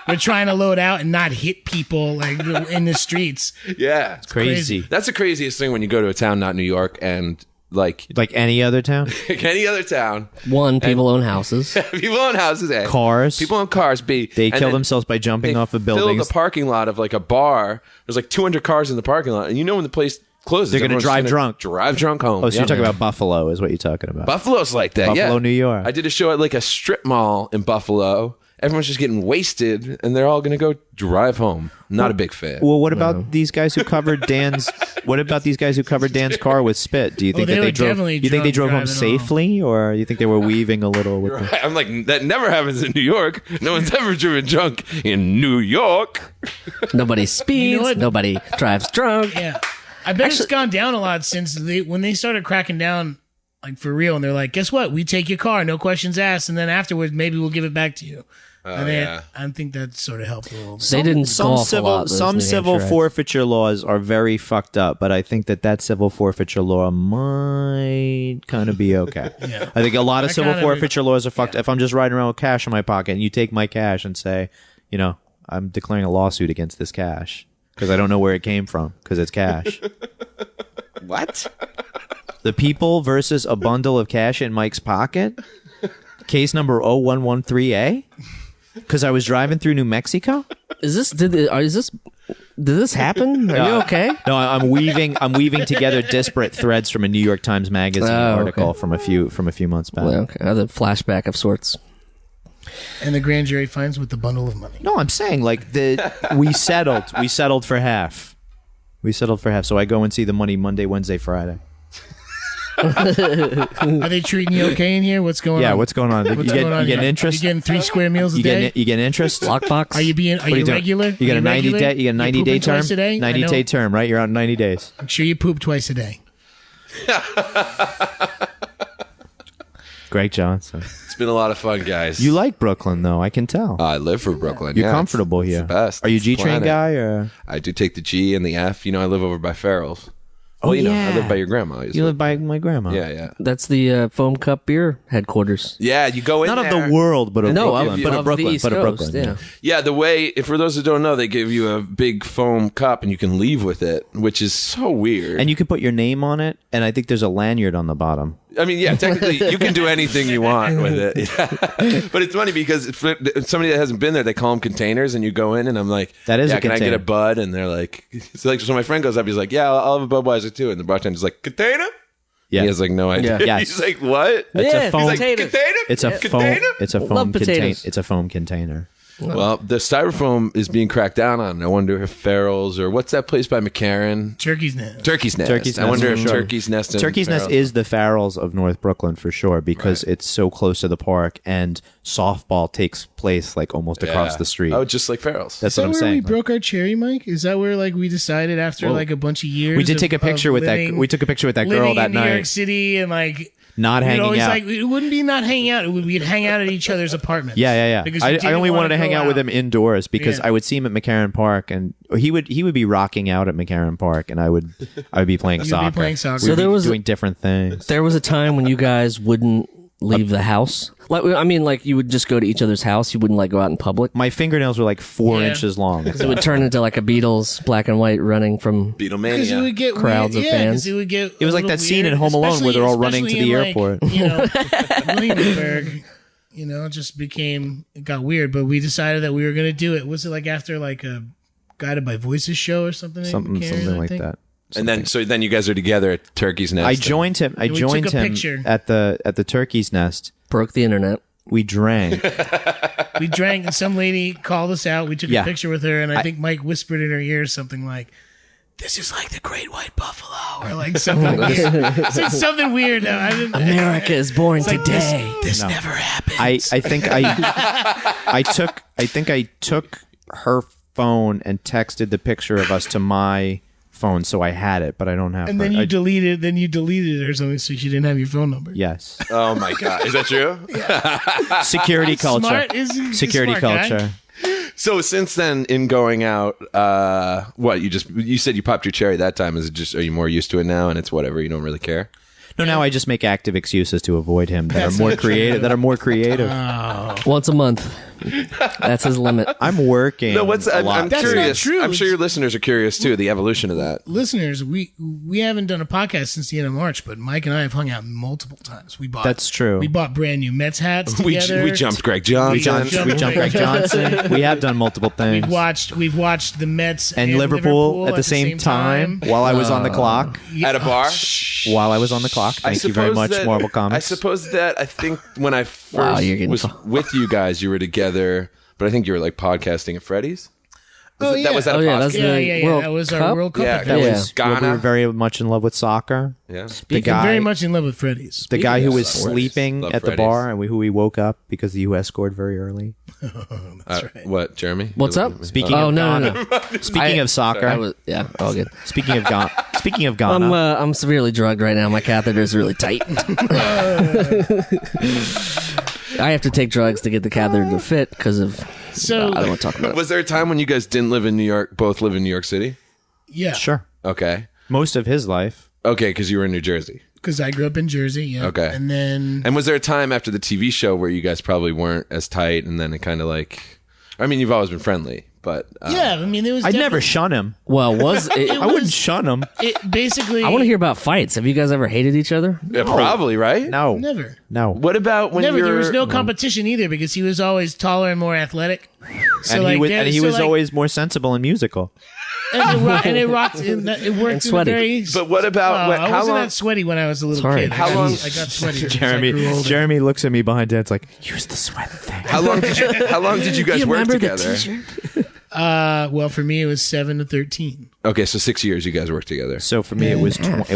They're trying to load out and not hit people like in the streets. Yeah. It's crazy. That's the craziest thing when you go to a town not New York and like any other town. any other town. One, people own houses. People own houses. A. Cars. People own cars. B. They And kill then themselves by jumping they off of fill buildings. the parking lot of like a bar. There's like 200 cars in the parking lot, and you know when the place closes, They're gonna everyone's drive gonna drunk. Drive drunk home. Oh, so Yeah. you're talking about Buffalo is what you're talking about. Buffalo's like that. Buffalo, yeah. New York. I did a show at like a strip mall in Buffalo. Everyone's just getting wasted, and they're all going to go drive home. Not a big fan. Well, what about these guys who covered Dan's? What about these guys who covered Dan's car with spit? Do you think they that were they drove? definitely You think they drove drunk home driving safely, or you think they were weaving a little with the? I'm like, that never happens in New York. No one's ever driven drunk in New York. Nobody speeds. You know what? Nobody drives drunk. Yeah. I bet it's gone down a lot since when they started cracking down, like for real. And they're like, guess what? We take your car, no questions asked. And then afterwards, maybe we'll give it back to you. And then yeah. I think that sort of helped a little bit. They didn't Some golf a civil lot, those some New civil Hampshire forfeiture laws are very fucked up, but I think that civil forfeiture law might kind of be okay. Yeah. I think a lot of That civil kind of- forfeiture laws are fucked. If I'm just riding around with cash in my pocket and you take my cash and say, I'm declaring a lawsuit against this cash because I don't know where it came from because it's cash. What? The people versus a bundle of cash in Mike's pocket. Case number 0113A. Because I was driving through New Mexico. Did this happen? Are you okay? No, I'm weaving together disparate threads from a New York Times Magazine article okay. from a few months back. Well, okay. Another flashback of sorts. And the grand jury finds with the bundle of money. No, I'm saying like we settled for half. We settled for half. So I go and see the money Monday, Wednesday, Friday. Are they treating you okay in here? What's going on? Yeah, what's going on? What's You going on getting here? interest? You getting 3 square meals a You day? getting interest? Lockbox? Are you What are you doing? regular? You get a 90 day. You get a 90 day term. Twice a day? 90 day term, right? You're out in 90 days. I'm sure you poop twice a day. Greg Johnson. It's been a lot of fun, guys. You like Brooklyn though? I can tell. I live for Brooklyn. You're yeah, comfortable it's here. the best. Are you It's the G-Train planet. guy or? I do take the G and the F. I live over by Farrell's. Oh, I yeah. live by your grandma. You live by my grandma. Yeah. That's the Foam Cup Beer headquarters. Yeah, you go in Not of there. the world, but of No, Brooklyn. of But the of Brooklyn. East But of Coast, Brooklyn. yeah. Yeah, the way, for those who don't know, they give you a big foam cup and you can leave with it, which is so weird. And you can put your name on it, and I think there's a lanyard on the bottom. I mean, yeah, technically you can do anything you want with it. Yeah. But it's funny because for somebody that hasn't been there, they call them containers, and you go in, and I'm like, That is yeah, a can I container. get a bud? And they're like, so my friend goes up, he's like, yeah, I'll have a Budweiser too. And the bartender's like, container? Yeah. He has like no idea. Yeah. Yes. He's like, what? It's Yeah, a foam. He's like, Potatoes. container? It's a foam. Container? It's a Love foam container. potatoes. It's a foam container. Well, the styrofoam is being cracked down on. I wonder if Farrell's or what's that place by McCarran? Turkey's Nest. Turkey's Nest. Turkey's I Nest, wonder for if sure. Turkey's Nest. And Turkey's Nest Farrell's- is the Farrells of North Brooklyn for sure because it's so close to the park and softball takes place like almost across Yeah. the street. Oh, just like Farrell's. That's Is that what I'm where saying. we broke our cherry, Mike? Is that where like we decided after like a bunch of years? We did take a picture with that. living- We took a picture with that girl living that in New York night. City and like Not we'd hanging always, out. Like it wouldn't be not hanging out. We'd hang out at each other's apartments. Yeah. Because we I didn't only wanted to wanna hang go out with him indoors because Yeah. I would see him at McCarran Park, and he would be rocking out at McCarran Park, and I would be playing You'd be soccer. playing soccer. We'd So there be was a- doing different things. There was a time when you guys wouldn't leave the house. Like, I mean, like you would just go to each other's house. You wouldn't like go out in public. My fingernails were like 4 Yeah. inches long. It would turn into like a Beatles black and white running from. Because it Beatlemania. would get Crowds weird. of Yeah, 'cause fans. it would get. It was a like little that scene in weird, Home Alone where they're all running to especially the in, airport. Like, Williamsburg. It just became. It got weird, but we decided that we were going to do it. Was it like after like a Guided by Voices show or something? Something like that. And then you guys are together at Turkey's Nest. I joined him. I we joined took a him picture. at the Turkey's Nest. Broke the internet. We drank. We drank, and some lady called us out. We took Yeah. a picture with her, and I think Mike whispered in her ear something like, "This is like the Great White Buffalo," or like something weird. It's like something weird. I didn't. America is born It's like today. This never happened. I think I took her phone and texted the picture of us to my phone, so I had it, but I don't have. and her. then you deleted. Then you deleted it or something, so she didn't have your phone number. Yes, Oh my God. Is that true? security culture. Smart. He's a Security smart guy. culture. So since then, in going out, you said you popped your cherry that time. Is it just, are you more used to it now and it's whatever, you don't really care? No, now I just make active excuses to avoid him that are more creative. That are more creative. Once a month. That's his limit. I'm working. No, That's I'm curious. not true. I'm sure your listeners are curious too. The evolution of that. Listeners, we haven't done a podcast since the end of March, but Mike and I have hung out multiple times. That's true. We bought brand new Mets hats together. We jumped Greg Johnson. We jumped Greg Johnson. We have done multiple things. We've watched the Mets and Liverpool at the same time while I was on the clock. At a bar. While I was on the clock. Thank you very much, Marvel Comics. I suppose that I think when I first Wow, you're getting was with you guys, you were together, but I think you were like podcasting at Freddy's. That was at a Oh, yeah, podcast. that's the That World was Cup? our World Cup. Yeah, event. that Yeah. was We were Ghana. very much in love with soccer. Yeah. The guy, very much in love with Freddy's. the guy who was Freddy's. sleeping Love at the Freddy's. bar and who we woke up because the U.S. scored very early. What, Jeremy? What's up? Speaking Oh, of no, Ghana, no. speaking of soccer, I was, yeah, all good. speaking of Ghana, I'm severely drugged right now. My catheter is really tight. I have to take drugs to get the catheter to fit because of. So I don't want to talk about it. Was there a time when you guys didn't live in New York, both live in New York City? yeah, sure, Okay. most of his life. Okay, because you were in New Jersey. because I grew up in Jersey. Yeah. Okay. And then And was there a time after the TV show where you guys probably weren't as tight and then it kind of like, I mean, you've always been friendly, but. yeah, I mean, it was. I'd never definitely- shun him. Well, was it? I wouldn't shun him. It basically. I want to hear about fights. Have you guys ever hated each other? Yeah, probably, right? No, Never. no. What about when Never. you're. There was no competition either because he was always taller and more athletic. So And like, he was always more sensible and musical. and it rocked. It worked in a sweaty. very. But what about when, I how wasn't long? that sweaty when I was a little Sorry. kid. How long- I got sweaty. as I grew older. Jeremy looks at me behind Dad's like, use the sweat thing. How long did you guys work together? Well, for me, it was 7 to 13. Okay, so 6 years you guys worked together. So for me, it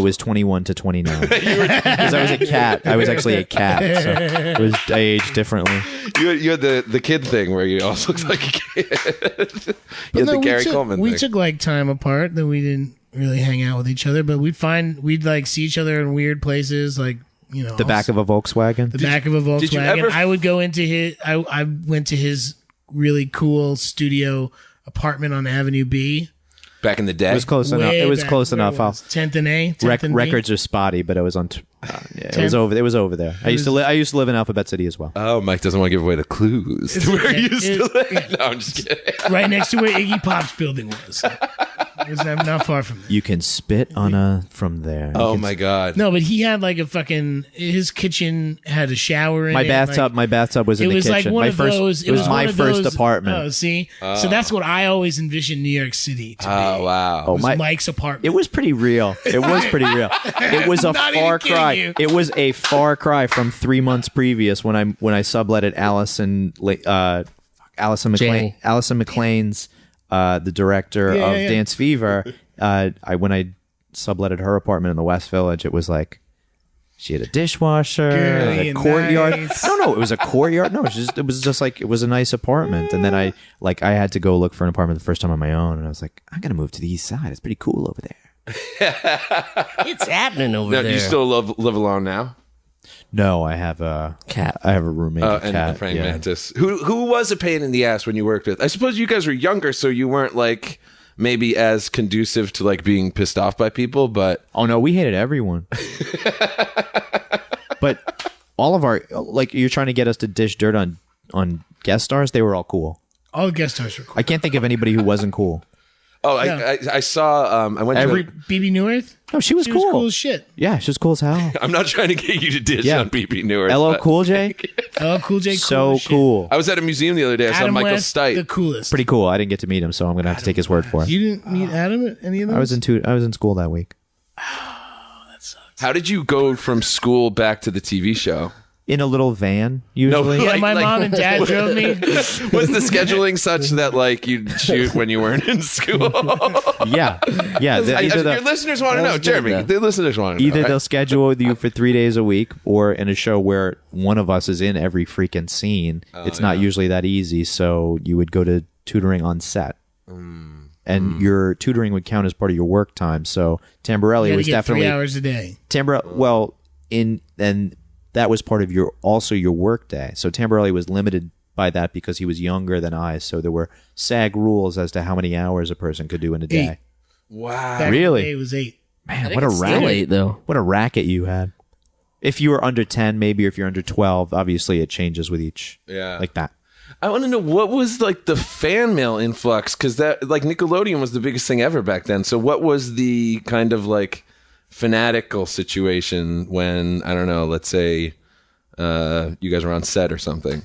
was 21 to 29 because I was a cat. I was actually a cat, so it was I aged differently. You had the kid thing where you also looked like a kid. You had the Gary Coleman we thing. took like time apart that we didn't really hang out with each other, but we'd like see each other in weird places, like The back of a Volkswagen. the back of a Volkswagen. did you ever- I would go into his. I went to his really cool studio apartment on Avenue B. Back in the day. It was close enough. Way It was back close where enough. it was, 10th and A. 10th and B. Records are spotty, but I was on. It was Ten- over. It was over there. I used to live in Alphabet City as well. Oh, Mike doesn't want to give away the clues to where he used to live. yeah. No, I'm just kidding. right next to where Iggy Pop's building was. It was not far from there. You can spit on from there. Oh my God. No, but he had like a fucking. His kitchen had a shower in My it. bathtub. Like, My bathtub was in it the was kitchen. like one My of first. those. It was one my of first those- apartment. Oh, see, so that's what I always envisioned New York City to be. Oh wow. Was my- Mike's apartment. It was pretty real. It was pretty real. It was a Not even far kidding cry. you. It was a far cry from 3 months previous when I subletted Allison Janie. McLean's the director Yeah, of yeah, yeah. Dance Fever. When I subletted her apartment in the West Village, it was like she had a dishwasher, Girly a and courtyard. nice. No, it was a courtyard. No, it was just like it was a nice apartment. And then I had to go look for an apartment the first time on my own, and I was like, I'm gonna move to the East Side. It's pretty cool over there. It's happening over No, there. you still live alone now? No, I have a Cat. I have a roommate, a And cat. a praying yeah. mantis. Who was a pain in the ass when you worked with? I suppose you guys were younger, so you weren't like maybe as conducive to like being pissed off by people, but Oh no, we hated everyone. But all of our you're trying to get us to dish dirt on guest stars. They were all cool. All the guest stars were cool. I can't think of anybody who wasn't cool. Yeah. I saw I went to BB Newirth. No, she was She cool. was cool as shit. Yeah, she was cool as hell. I'm not trying to get you to dish Yeah. on BB Newer. LL but Cool J, Oh, Cool J. Cool so as shit. cool. I was at a museum the other day. I saw Adam Michael West, Stipe. the coolest. Pretty cool. I didn't get to meet him, so I'm gonna have to take his word for it. You didn't meet Adam at any of those? I was in school that week. How did you go from school back to the TV show? In a little van, usually. Yeah, my mom and dad drove me. Was the scheduling such that like you'd shoot when you weren't in school? Yeah. Your listeners want to know, good, Jeremy. though. The listeners want to know. Either right? they'll schedule you for 3 days a week, or in a show where one of us is in every freaking scene. It's not usually that easy, so you would go to tutoring on set. And your tutoring would count as part of your work time. So Tamberelli You was get definitely 3 hours a day. that was part of your work day. So Tamberelli was limited by that because he was younger than I. So there were SAG rules as to how many hours a person could do in a day. Eight. Wow. Back in Really? the day, it was 8. Man, I think what a it's still racket! 8 though. What a racket you had. If you were under 10, maybe, or if you're under 12, obviously it changes with each. Yeah. Like that. I want to know what was like the fan mail influx, because that like Nickelodeon was the biggest thing ever back then. So what was the kind of like fanatical situation when, I don't know, let's say you guys were on set or something?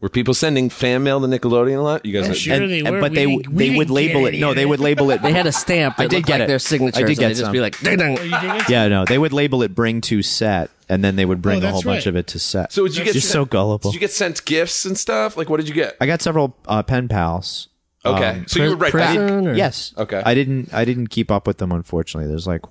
Were people sending fan mail to Nickelodeon a lot? You guys, Sure they were. But they would label it. No, they would label it. They had a stamp that I did looked get like it. their signature. I did get they'd just some. be like, ding, ding. You dig it? Yeah, no, they would label it "bring to set," and then they would bring a that's whole bunch right. of it to set. So did you get just so gullible? Did you get sent gifts and stuff? Like, what did you get? I got several pen pals. Okay, so you would write back. Prison or- Yes. Okay. I didn't keep up with them, unfortunately. There's like,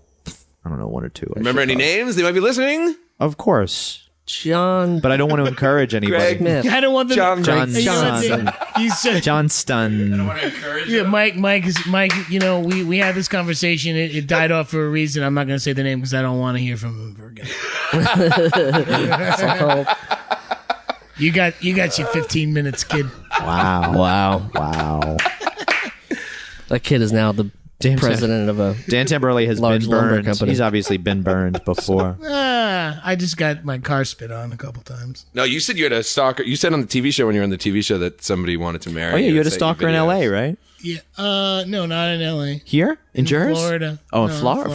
I don't know, one or two. I Remember should any probably- names? They might be listening. Of course, John. but I don't want to encourage anybody. Greg. Smith. I don't want them. John You know what Johnson. You said, Johnston. yeah, Mike. You know, we had this conversation. It died off for a reason. I'm not going to say the name because I don't want to hear from him ever again. You got your 15 minutes, kid. Wow. Wow. That kid is now the Damn, president of a. Dan Tamberelli has Large been lumber burned. company. He's obviously been burned before. I just got my car spit on a couple times. No, you said you had a stalker. You said on the TV show when you were on the TV show that somebody wanted to marry. Oh yeah, you had a and sent stalker in videos. L.A., right? Yeah. No, not in L.A. Here in Jersey, Florida. Oh, in No, Florida.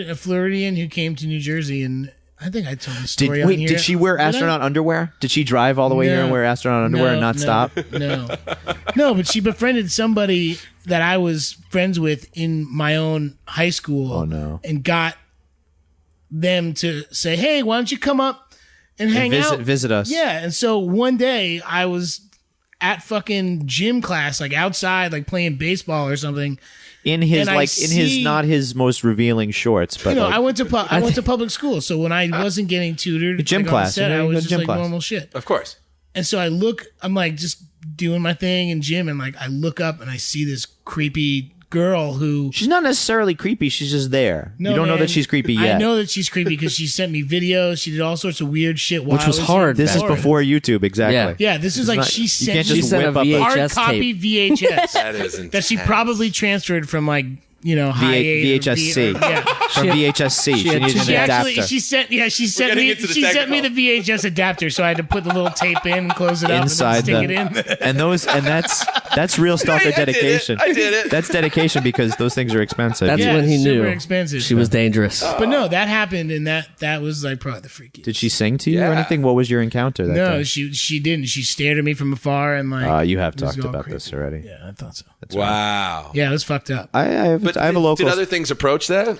Oh. A Floridian who came to New Jersey, and I think I told the story on here. Did she wear I? astronaut underwear? Did she drive all the way here and No. wear astronaut underwear and not stop? No, but she befriended somebody that I was friends with in my own high school. Oh, no. And got them to say, "Hey, why don't you come up and hang out, Visit us. Yeah, and so one day I was at fucking gym class, like outside, like playing baseball or something. In his And I his not his most revealing shorts, but You know, like, I went to public school, so when I wasn't getting tutored, Gym like, on class, set, you know, I you go was to just gym like class. normal shit. Of course. And so I'm like just doing my thing in gym, and like I look up and I see this creepy girl who. she's not necessarily creepy. She's just there. No, you don't know man, that she's creepy yet. I know that she's creepy because she sent me videos. She did all sorts of weird shit. While Which was I hard in This is Florida. before YouTube, exactly. Yeah. Yeah, this is like not- she you sent can't me just sent a whip up VHS hard copy VHS That is intense. that she probably transferred from like high eight or VHS-C. yeah. From VHS-C. She had needed an She actually adapter. she sent me getting into the sent me the VHS adapter, so I had to put the little tape in, close it up, Inside and then stick it in. and that's real stalker I did it. dedication. I did it. That's dedication because those things are expensive. That's Yeah, when he super knew expensive. she was dangerous. But no, that happened, and that was like probably the freakiest. Did she sing to you or Yeah. anything? What was your encounter that No, day? she didn't. She stared at me from afar and like. You have it was talked all about creepy. this already. Yeah, I thought so. Wow. Yeah, it was fucked up. I have But a local. Did other things approach that?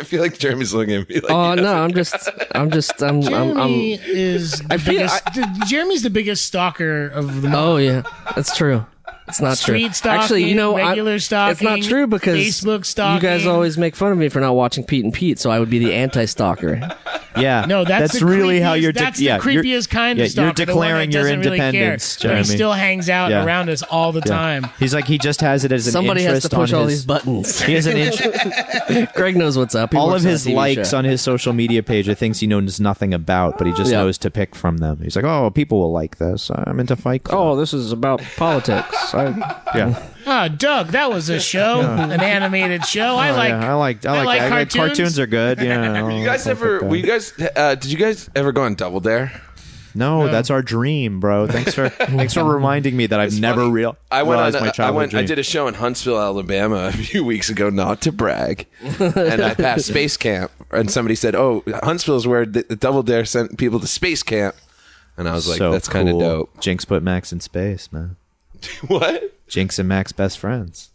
I feel like Jeremy's looking at me like. Oh he no, doesn't. Jeremy is the biggest. Jeremy's the biggest stalker of them all. Oh yeah, that's true. It's not Street true. stalking, Actually, you know, regular it's not stalking, true because Facebook stalking. you guys always make fun of me for not watching Pete and Pete, so I would be the anti-stalker. Yeah, No, that's the really how creepiest- you're. That's yeah, the you're- creepiest kind yeah, of stalker. You're declaring the your one that doesn't really care, independence, but Jeremy. he still hangs out Yeah. around us all the Yeah. time. He's like he just has it as an Somebody has interest to push on all his, these buttons. He has an interest. Greg knows what's up. He All works of on a his TV likes show. on his social media page are things he knows nothing about, but he just Yeah. knows to pick from them. He's like, "Oh, people will like this. I'm into Fight Club." Oh, this is about politics. yeah. Oh, Doug, that was a show, an animated show. I like. I like cartoons. cartoons are good. Yeah. You guys ever? Were you guys? Did you guys ever go on Double Dare? No, that's our dream, bro. Thanks for reminding me that I've never Funny. I went realized on. my childhood dream. I did a show in Huntsville, Alabama, a few weeks ago. Not to brag, and I passed space camp, and somebody said, "Oh, Huntsville is where the Double Dare sent people to space camp," and I was like, So "That's kind of cool. dope." Jinx put Max in space, man. What? Jinx and Max best friends.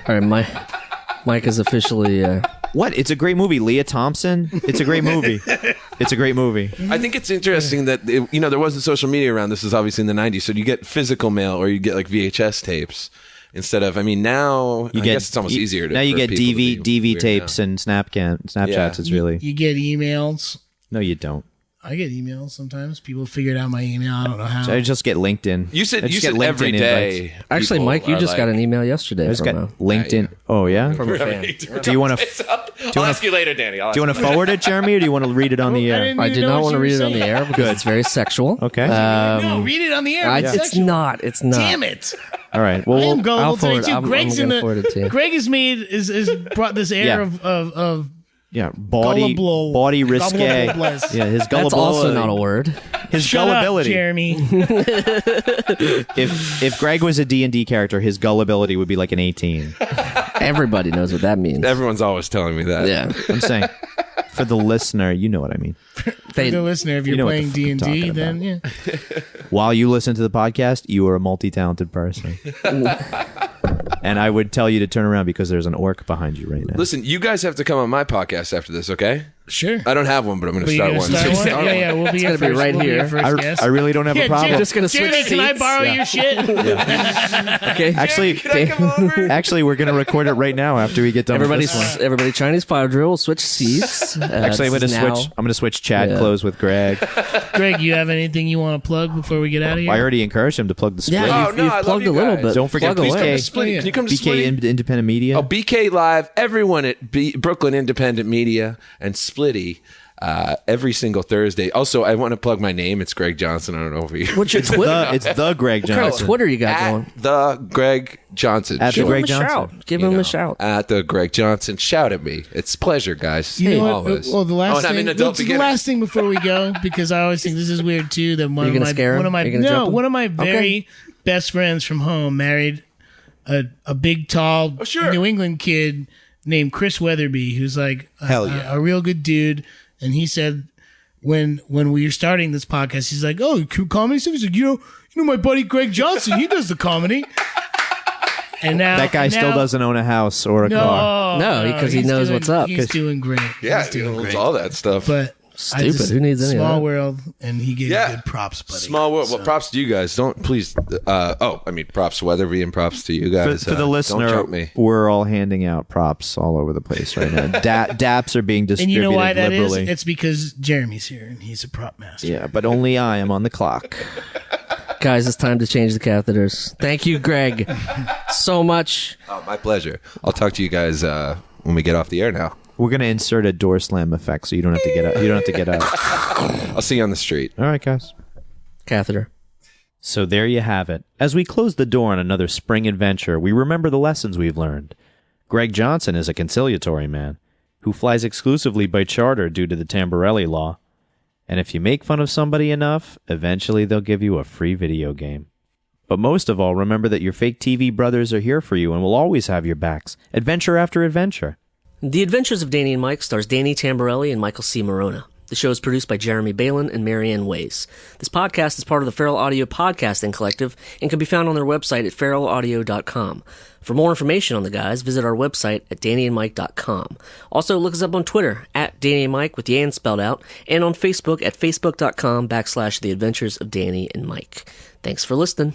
All right, Mike is officially. What? It's a great movie. Leah Thompson. It's a great movie. It's a great movie. I think it's interesting that there wasn't social media around. This is obviously in the '90s, so you get physical mail or you get like VHS tapes instead of. I mean, now I guess it's almost easier. Now you for get people to be DV weird tapes now. and Snapchats. Yeah. It's really You get emails. no, you don't. I get emails sometimes. People figured out my email. I don't know how. I just get LinkedIn. You said I just you get said every LinkedIn day. invites. Actually, people Mike, you are just got like- an email yesterday I just from got LinkedIn. Oh yeah. from a fan. Do you want to? I'll ask you later, Danny. Do you want to forward it, Jeremy, or do you want to read it on the I air? didn't I even did know not what want to you read were it on the saying. air because it's very sexual. Okay. No, read it on the air. It's It's sexual. not. It's not. Damn it. All right. I Well, am gullible I'll today forward- too. I'm Greg's in gonna forward it to the. you. Greg has made is brought this air Yeah. of Yeah, body risque. Gullible-bless. Yeah, his That's gullibility. also not a word. His Shut up, gullibility. Jeremy. If Greg was a D&D character, his gullibility would be like an 18. Everybody knows what that means. Everyone's always telling me that. Yeah. I'm saying, for the listener, you know what I mean. For the listener, if you're know what playing the fuck I'm D&D, talking then yeah. While you listen to the podcast, you are a multi-talented person. And I would tell you to turn around because there's an orc behind you right now. Listen, you guys have to come on my podcast after this, okay? Sure. I don't have one, but I'm going to But you're start gonna one. start one? Yeah, we'll be your gonna be first. right we'll be here. your first guest. I really don't have a problem. Just gonna switch Jeremy, can I seats? borrow your shit? Okay. Actually, we're going to record it right now after we get done with this one. Everybody, Chinese fire drill. We'll switch seats. Actually, I'm going to switch Chad clothes with Greg. Greg, you have anything you want to plug before we get out of here? I already encouraged him to plug the split. Yeah, Oh, no, I you've love plugged you a little guys. bit. Don't forget, Plug please, away. Kay. Splitty, can you come to BK Splitty? Independent Media. Oh, BK Live, everyone at Brooklyn Independent Media and Splitty every single Thursday. Also, I want to plug my name. It's Greg Johnson. I don't know if you... What's your Twitter? It's the Greg What kind of Johnson. Twitter you got going? At the Greg Johnson. At the Show. Greg Give him a Johnson. shout. Give You him know, a shout. At the Greg Johnson. Shout at me. It's a pleasure, guys. You know what? Always. Well, the last and I'm thing. an adult the beginner. last thing before we go, because I always think this is weird too. That You're gonna scare him? You're gonna jump him? one of my very best friends from home married a big, tall sure. New England kid named Chris Weatherby, who's like Hell yeah. a real good dude. And he said when we were starting this podcast, he's like, "Oh, comedy stuff." He's like, you know, my buddy Greg Johnson, he does the comedy. And now That guy still doesn't own a house or a car. No, because he he's knows doing- what's up. He's doing great. Yeah, he's doing great. all that stuff. But Stupid. Who needs any of small that? world, and he gave Yeah. you good props, buddy. Small world. So- Well, props to you guys. Don't please. Props to Weatherby and props to you guys. For the Don't listener, jump me. we're all handing out props all over the place right now. Daps are being And distributed you know why that is? liberally. It's because Jeremy's here and he's a prop master. Yeah, but only I am on the clock. Guys, it's time to change the catheters. Thank you, Greg, so much. Oh, my pleasure. I'll talk to you guys when we get off the air now. We're gonna insert a door slam effect, so you don't have to get out. You don't have to get out. I'll see you on the street. All right, guys. Catheter. So there you have it. As we close the door on another spring adventure, we remember the lessons we've learned. Greg Johnson is a conciliatory man who flies exclusively by charter due to the Tamberelli Law. And if you make fun of somebody enough, eventually they'll give you a free video game. But most of all, remember that your fake TV brothers are here for you and will always have your backs, adventure after adventure. The Adventures of Danny and Mike stars Danny Tamberelli and Michael C. Morona. The show is produced by Jeremy Balin and Marianne Ways. This podcast is part of the Feral Audio Podcasting Collective and can be found on their website at feralaudio.com. For more information on the guys, visit our website at dannyandmike.com. Also, look us up on Twitter at Danny and Mike with the and spelled out, and on Facebook at facebook.com/The Adventures of Danny and Mike. Thanks for listening.